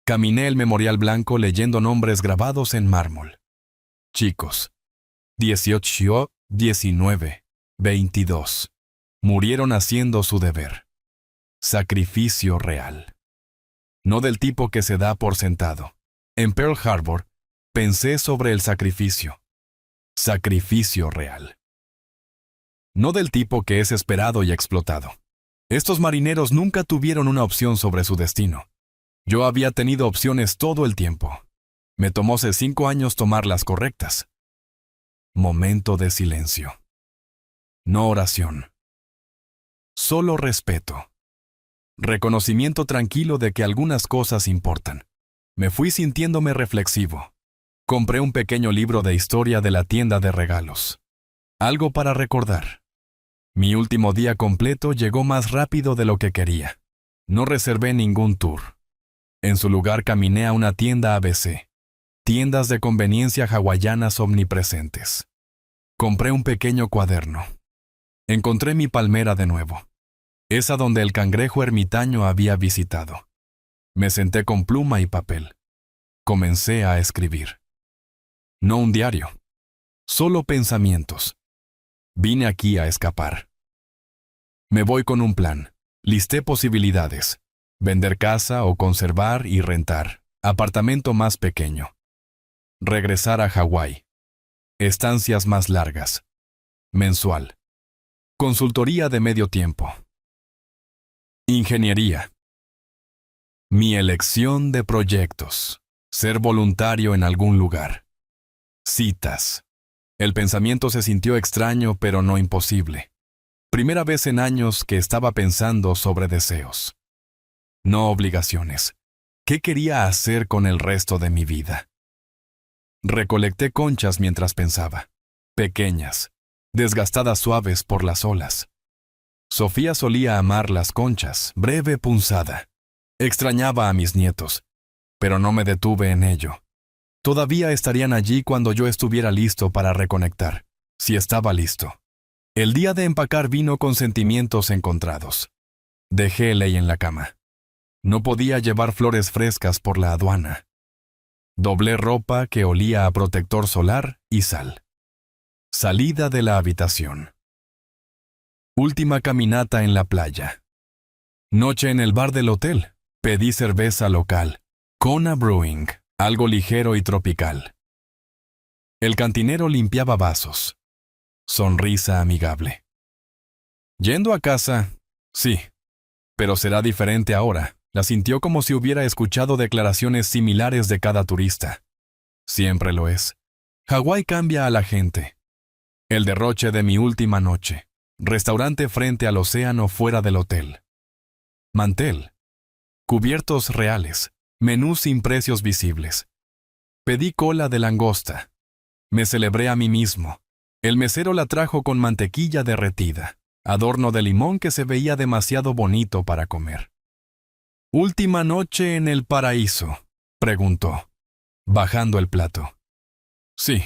Caminé el memorial blanco leyendo nombres grabados en mármol. Chicos. 18, 19, 22. Murieron haciendo su deber. Sacrificio real. No del tipo que se da por sentado. En Pearl Harbor, pensé sobre el sacrificio. Sacrificio real. No del tipo que es esperado y explotado. Estos marineros nunca tuvieron una opción sobre su destino. Yo había tenido opciones todo el tiempo. Me tomó 5 años tomar las correctas. Momento de silencio. No oración. Solo respeto. Reconocimiento tranquilo de que algunas cosas importan. Me fui sintiéndome reflexivo. Compré un pequeño libro de historia de la tienda de regalos. Algo para recordar. Mi último día completo llegó más rápido de lo que quería. No reservé ningún tour. En su lugar caminé a una tienda ABC, tiendas de conveniencia hawaianas omnipresentes. Compré un pequeño cuaderno. Encontré mi palmera de nuevo, esa donde el cangrejo ermitaño había visitado. Me senté con pluma y papel. Comencé a escribir. No un diario, solo pensamientos. Vine aquí a escapar. Me voy con un plan. Listé posibilidades. Vender casa o conservar y rentar. Apartamento más pequeño. Regresar a Hawái. Estancias más largas. Mensual. Consultoría de medio tiempo. Ingeniería. Mi elección de proyectos. Ser voluntario en algún lugar. Citas. El pensamiento se sintió extraño pero no imposible. Primera vez en años que estaba pensando sobre deseos. No obligaciones. ¿Qué quería hacer con el resto de mi vida? Recolecté conchas mientras pensaba. Pequeñas, desgastadas suaves por las olas. Sofía solía amar las conchas, breve punzada. Extrañaba a mis nietos, pero no me detuve en ello. Todavía estarían allí cuando yo estuviera listo para reconectar, si estaba listo. El día de empacar vino con sentimientos encontrados. Dejé Ley en la cama. No podía llevar flores frescas por la aduana. Doblé ropa que olía a protector solar y sal. Salida de la habitación. Última caminata en la playa. Noche en el bar del hotel. Pedí cerveza local. Kona Brewing, algo ligero y tropical. El cantinero limpiaba vasos. Sonrisa amigable. Yendo a casa, sí, pero será diferente ahora. La sintió como si hubiera escuchado declaraciones similares de cada turista. Siempre lo es. Hawái cambia a la gente. El derroche de mi última noche. Restaurante frente al océano fuera del hotel. Mantel. Cubiertos reales. Menú sin precios visibles. Pedí cola de langosta. Me celebré a mí mismo. El mesero la trajo con mantequilla derretida, adorno de limón que se veía demasiado bonito para comer. «¿Última noche en el paraíso?», preguntó, bajando el plato. «Sí.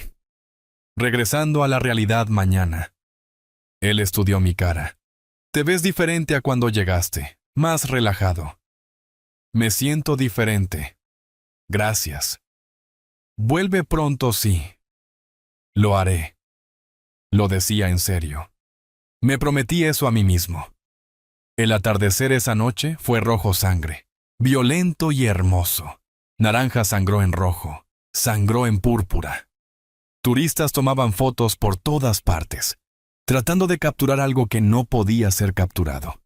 Regresando a la realidad mañana». Él estudió mi cara. «Te ves diferente a cuando llegaste, más relajado». «Me siento diferente». «Gracias». «Vuelve pronto, sí». «Lo haré». Lo decía en serio. Me prometí eso a mí mismo. El atardecer esa noche fue rojo sangre, violento y hermoso. Naranja sangró en rojo, sangró en púrpura. Turistas tomaban fotos por todas partes, tratando de capturar algo que no podía ser capturado.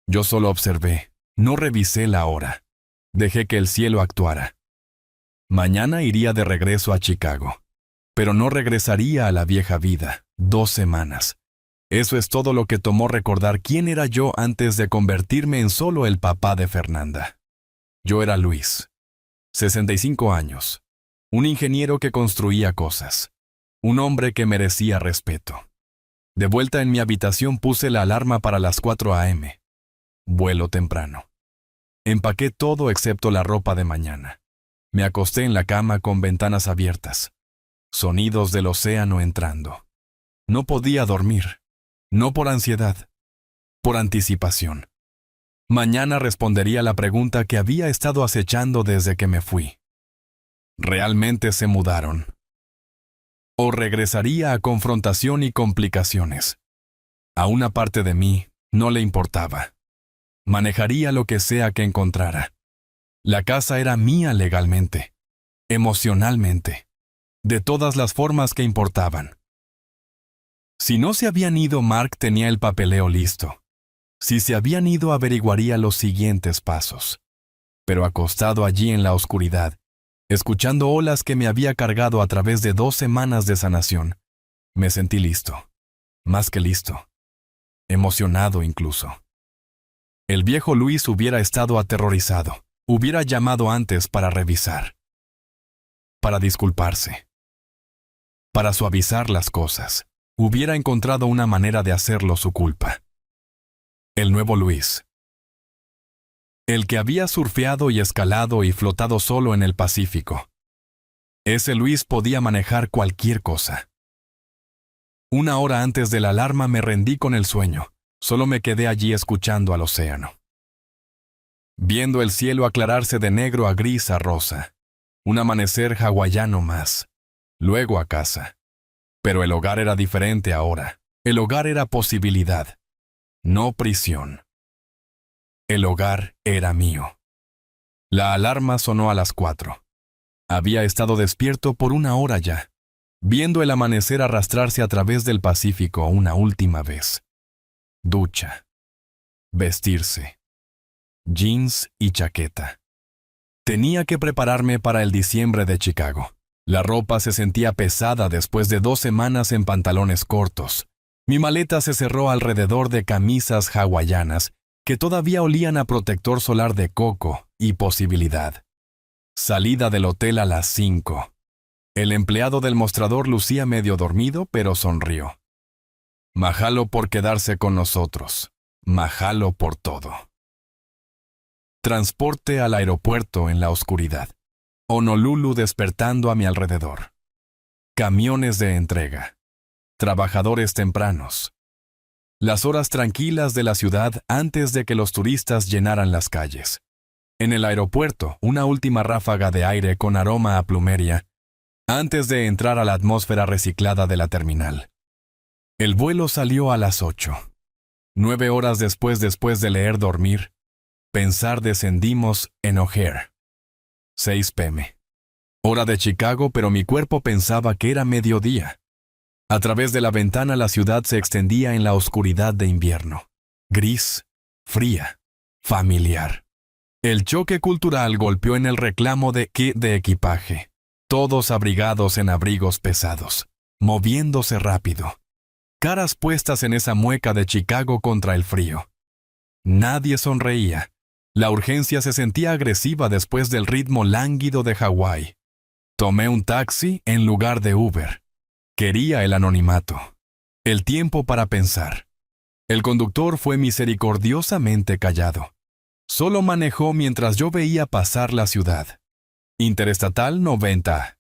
Yo solo observé, no revisé la hora. Dejé que el cielo actuara. Mañana iría de regreso a Chicago, pero no regresaría a la vieja vida, 2 semanas. Eso es todo lo que tomó recordar quién era yo antes de convertirme en solo el papá de Fernanda. Yo era Luis, 65 años, un ingeniero que construía cosas, un hombre que merecía respeto. De vuelta en mi habitación puse la alarma para las 4 a.m. Vuelo temprano. Empaqué todo excepto la ropa de mañana. Me acosté en la cama con ventanas abiertas. Sonidos del océano entrando. No podía dormir. No por ansiedad, por anticipación. Mañana respondería la pregunta que había estado acechando desde que me fui. ¿Realmente se mudaron? ¿O regresaría a confrontación y complicaciones? A una parte de mí no le importaba. Manejaría lo que sea que encontrara. La casa era mía legalmente, emocionalmente, de todas las formas que importaban. Si no se habían ido, Mark tenía el papeleo listo. Si se habían ido, averiguaría los siguientes pasos. Pero acostado allí en la oscuridad, escuchando olas que me había cargado a través de 2 semanas de sanación, me sentí listo. Más que listo. Emocionado incluso. El viejo Luis hubiera estado aterrorizado. Hubiera llamado antes para revisar. Para disculparse. Para suavizar las cosas. hubiera encontrado una manera de hacerlo su culpa. El nuevo Luis. El que había surfeado y escalado y flotado solo en el Pacífico. Ese Luis podía manejar cualquier cosa. Una hora antes de la alarma me rendí con el sueño. Solo me quedé allí escuchando al océano. Viendo el cielo aclararse de negro a gris a rosa. Un amanecer hawaiano más. Luego a casa. Pero el hogar era diferente ahora. El hogar era posibilidad, no prisión. El hogar era mío. La alarma sonó a las 4. Había estado despierto por una hora ya, viendo el amanecer arrastrarse a través del Pacífico una última vez. Ducha. Vestirse. Jeans y chaqueta. Tenía que prepararme para el diciembre de Chicago. La ropa se sentía pesada después de 2 semanas en pantalones cortos. Mi maleta se cerró alrededor de camisas hawaianas que todavía olían a protector solar de coco y posibilidad. Salida del hotel a las 5. El empleado del mostrador lucía medio dormido, pero sonrió. Mahalo por quedarse con nosotros. Mahalo por todo. Transporte al aeropuerto en la oscuridad. Honolulu despertando a mi alrededor. Camiones de entrega. Trabajadores tempranos. Las horas tranquilas de la ciudad antes de que los turistas llenaran las calles. En el aeropuerto, una última ráfaga de aire con aroma a plumeria, antes de entrar a la atmósfera reciclada de la terminal. El vuelo salió a las 8. 9 horas después de leer Dormir, Pensar descendimos en O'Hare. 6 p.m. Hora de Chicago, pero mi cuerpo pensaba que era mediodía. A través de la ventana la ciudad se extendía en la oscuridad de invierno. Gris, fría, familiar. El choque cultural golpeó en el reclamo de kit de equipaje. Todos abrigados en abrigos pesados, moviéndose rápido. Caras puestas en esa mueca de Chicago contra el frío. Nadie sonreía. La urgencia se sentía agresiva después del ritmo lánguido de Hawái. Tomé un taxi en lugar de Uber. Quería el anonimato. El tiempo para pensar. El conductor fue misericordiosamente callado. Solo manejó mientras yo veía pasar la ciudad. Interestatal 90.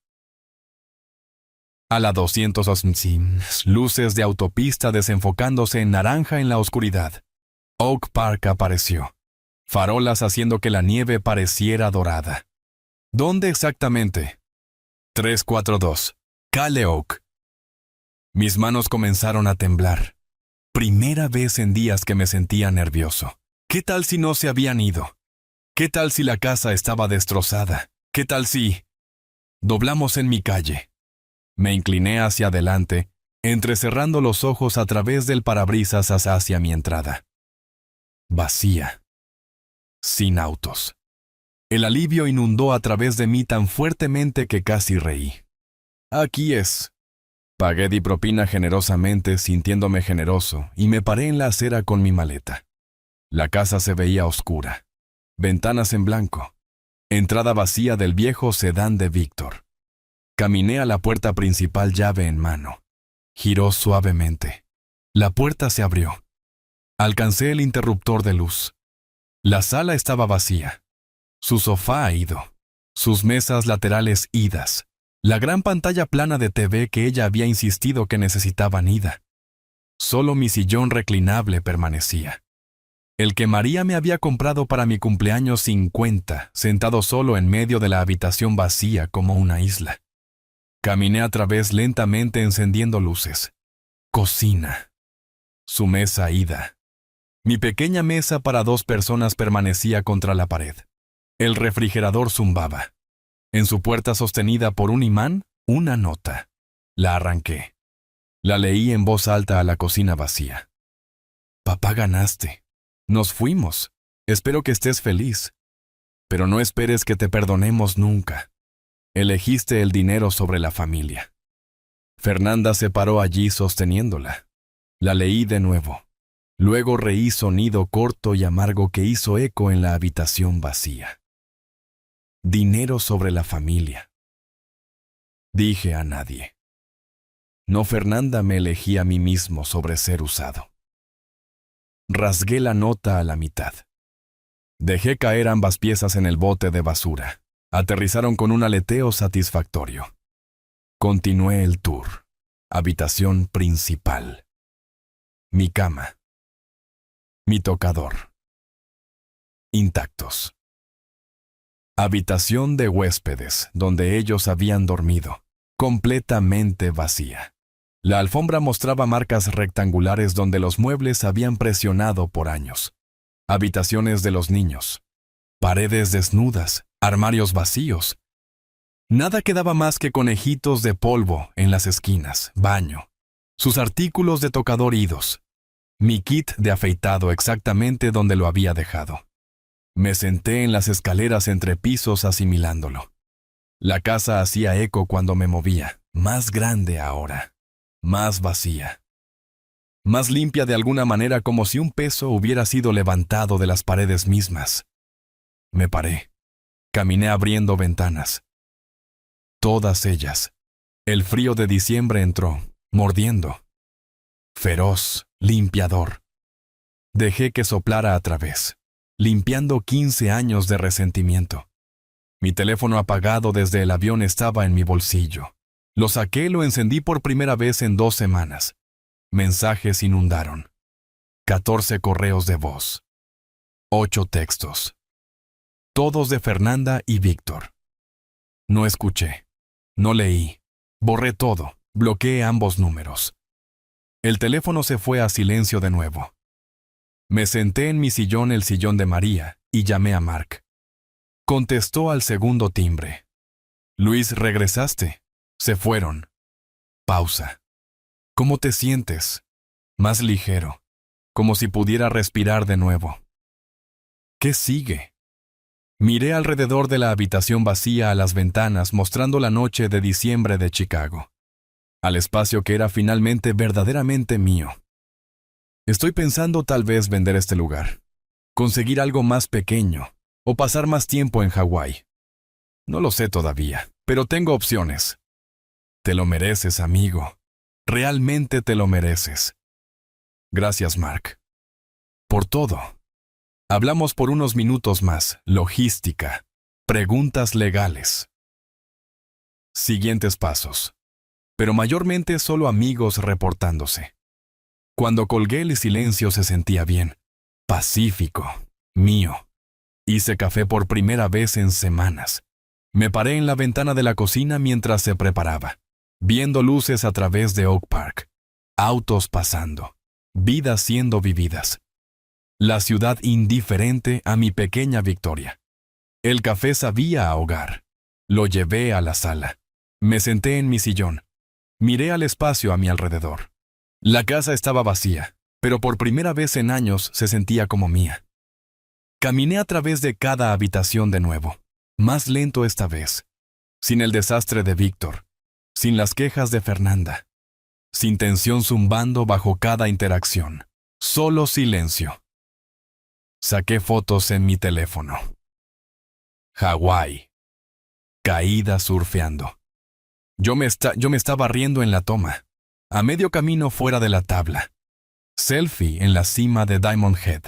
A la 200, luces de autopista desenfocándose en naranja en la oscuridad. Oak Park apareció. Farolas haciendo que la nieve pareciera dorada. ¿Dónde exactamente? 342. Cale Oak. Mis manos comenzaron a temblar. Primera vez en días que me sentía nervioso. ¿Qué tal si no se habían ido? ¿Qué tal si la casa estaba destrozada? ¿Qué tal si...? Doblamos en mi calle. Me incliné hacia adelante, entrecerrando los ojos a través del parabrisas hacia mi entrada. Vacía. Sin autos. El alivio inundó a través de mí tan fuertemente que casi reí. Aquí es. Pagué di propina generosamente, sintiéndome generoso, y me paré en la acera con mi maleta. La casa se veía oscura. Ventanas en blanco. Entrada vacía del viejo sedán de Víctor. Caminé a la puerta principal llave en mano. Giró suavemente. La puerta se abrió. Alcancé el interruptor de luz. La sala estaba vacía. Su sofá ido. Sus mesas laterales idas. La gran pantalla plana de TV que ella había insistido que necesitaban ida. Solo mi sillón reclinable permanecía. El que María me había comprado para mi cumpleaños 50, sentado solo en medio de la habitación vacía como una isla. Caminé a través lentamente encendiendo luces. Cocina. Su mesa ida. Mi pequeña mesa para 2 personas permanecía contra la pared. El refrigerador zumbaba. En su puerta sostenida por un imán, una nota. La arranqué. La leí en voz alta a la cocina vacía. Papá, ganaste. Nos fuimos. Espero que estés feliz. Pero no esperes que te perdonemos nunca. Elegiste el dinero sobre la familia. Fernanda se paró allí sosteniéndola. La leí de nuevo. Luego reí sonido corto y amargo que hizo eco en la habitación vacía. Dinero sobre la familia. Dije a nadie. No, Fernanda me elegí a mí mismo sobre ser usado. Rasgué la nota a la mitad. Dejé caer ambas piezas en el bote de basura. Aterrizaron con un aleteo satisfactorio. Continué el tour. Habitación principal. Mi cama. Mi tocador. Intactos. Habitación de huéspedes, donde ellos habían dormido, completamente vacía. La alfombra mostraba marcas rectangulares donde los muebles habían presionado por años. Habitaciones de los niños. Paredes desnudas, armarios vacíos. Nada quedaba más que conejitos de polvo en las esquinas, baño. Sus artículos de tocador idos. Mi kit de afeitado exactamente donde lo había dejado. Me senté en las escaleras entre pisos asimilándolo. La casa hacía eco cuando me movía, más grande ahora, más vacía. Más limpia de alguna manera, como si un peso hubiera sido levantado de las paredes mismas. Me paré. Caminé abriendo ventanas. Todas ellas. El frío de diciembre entró, mordiendo. Feroz, limpiador. Dejé que soplara a través, limpiando 15 años de resentimiento. Mi teléfono apagado desde el avión estaba en mi bolsillo. Lo saqué y lo encendí por primera vez en 2 semanas. Mensajes inundaron. 14 correos de voz. 8 textos. Todos de Fernanda y Víctor. No escuché. No leí. Borré todo. Bloqueé ambos números. El teléfono se fue a silencio de nuevo. Me senté en mi sillón, el sillón de María, y llamé a Mark. Contestó al segundo timbre. Luis, ¿regresaste? Se fueron. Pausa. ¿Cómo te sientes? Más ligero, como si pudiera respirar de nuevo. ¿Qué sigue? Miré alrededor de la habitación vacía a las ventanas, mostrando la noche de diciembre de Chicago. Al espacio que era finalmente verdaderamente mío. Estoy pensando tal vez vender este lugar, conseguir algo más pequeño, o pasar más tiempo en Hawái. No lo sé todavía, pero tengo opciones. Te lo mereces, amigo. Realmente te lo mereces. Gracias, Mark. Por todo. Hablamos por unos minutos más. Logística. Preguntas legales. Siguientes pasos. Pero mayormente solo amigos reportándose. Cuando colgué, el silencio se sentía bien. Pacífico. Mío. Hice café por primera vez en semanas. Me paré en la ventana de la cocina mientras se preparaba, viendo luces a través de Oak Park. Autos pasando. Vidas siendo vividas. La ciudad indiferente a mi pequeña victoria. El café sabía a hogar. Lo llevé a la sala. Me senté en mi sillón. Miré al espacio a mi alrededor. La casa estaba vacía, pero por primera vez en años se sentía como mía. Caminé a través de cada habitación de nuevo, más lento esta vez, sin el desastre de Víctor, sin las quejas de Fernanda, sin tensión zumbando bajo cada interacción, solo silencio. Saqué fotos en mi teléfono. Hawái. Caída surfeando. Yo me estaba riendo en la toma, a medio camino fuera de la tabla. Selfie en la cima de Diamond Head.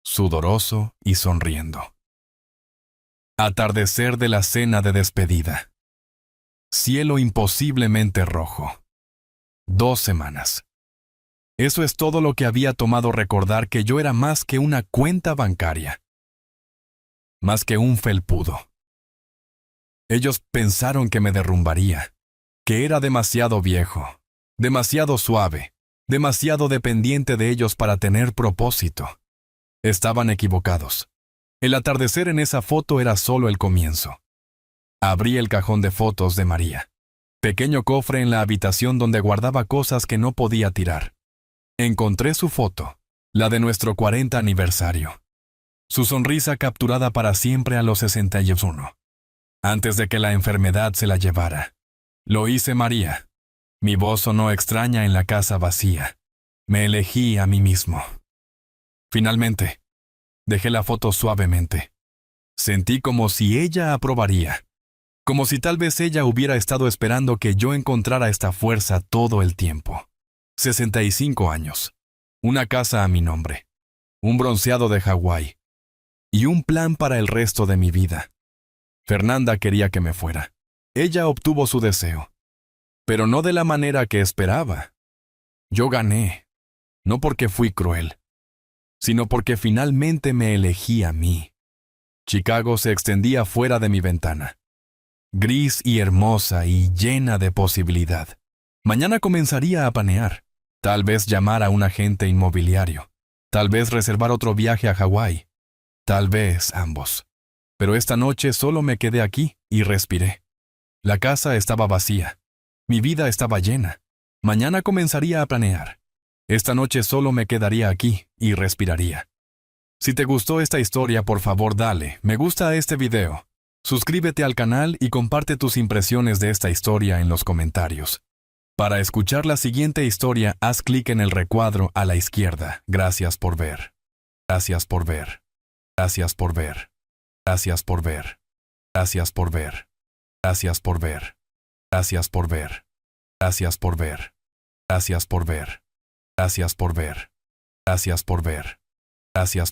Sudoroso y sonriendo. Atardecer de la cena de despedida. Cielo imposiblemente rojo. 2 semanas. Eso es todo lo que había tomado recordar que yo era más que una cuenta bancaria. Más que un felpudo. Ellos pensaron que me derrumbaría, que era demasiado viejo, demasiado suave, demasiado dependiente de ellos para tener propósito. Estaban equivocados. El atardecer en esa foto era solo el comienzo. Abrí el cajón de fotos de María. Pequeño cofre en la habitación donde guardaba cosas que no podía tirar. Encontré su foto, la de nuestro 40 aniversario. Su sonrisa capturada para siempre a los 61. Antes de que la enfermedad se la llevara. Lo hice, María. Mi voz sonó extraña en la casa vacía. Me elegí a mí mismo. Finalmente, dejé la foto suavemente. Sentí como si ella aprobaría. como si tal vez ella hubiera estado esperando que yo encontrara esta fuerza todo el tiempo. 65 años, una casa a mi nombre, un bronceado de Hawái y un plan para el resto de mi vida. Fernanda quería que me fuera. Ella obtuvo su deseo, pero no de la manera que esperaba. Yo gané, no porque fui cruel, sino porque finalmente me elegí a mí. Chicago se extendía fuera de mi ventana, gris y hermosa y llena de posibilidad. Mañana comenzaría a planear, tal vez llamar a un agente inmobiliario, tal vez reservar otro viaje a Hawái, tal vez ambos. Pero esta noche solo me quedé aquí y respiré. La casa estaba vacía, mi vida estaba llena. Mañana comenzaría a planear. Esta noche solo me quedaría aquí y respiraría. Si te gustó esta historia, por favor dale me gusta a este video. Suscríbete al canal y comparte tus impresiones de esta historia en los comentarios. Para escuchar la siguiente historia, haz clic en el recuadro a la izquierda. Gracias por ver. Gracias por ver. Gracias por ver. Gracias por ver. Gracias por ver. Gracias por ver. Gracias por ver. Gracias por ver. Gracias por ver. Gracias por ver. Gracias por ver. Gracias.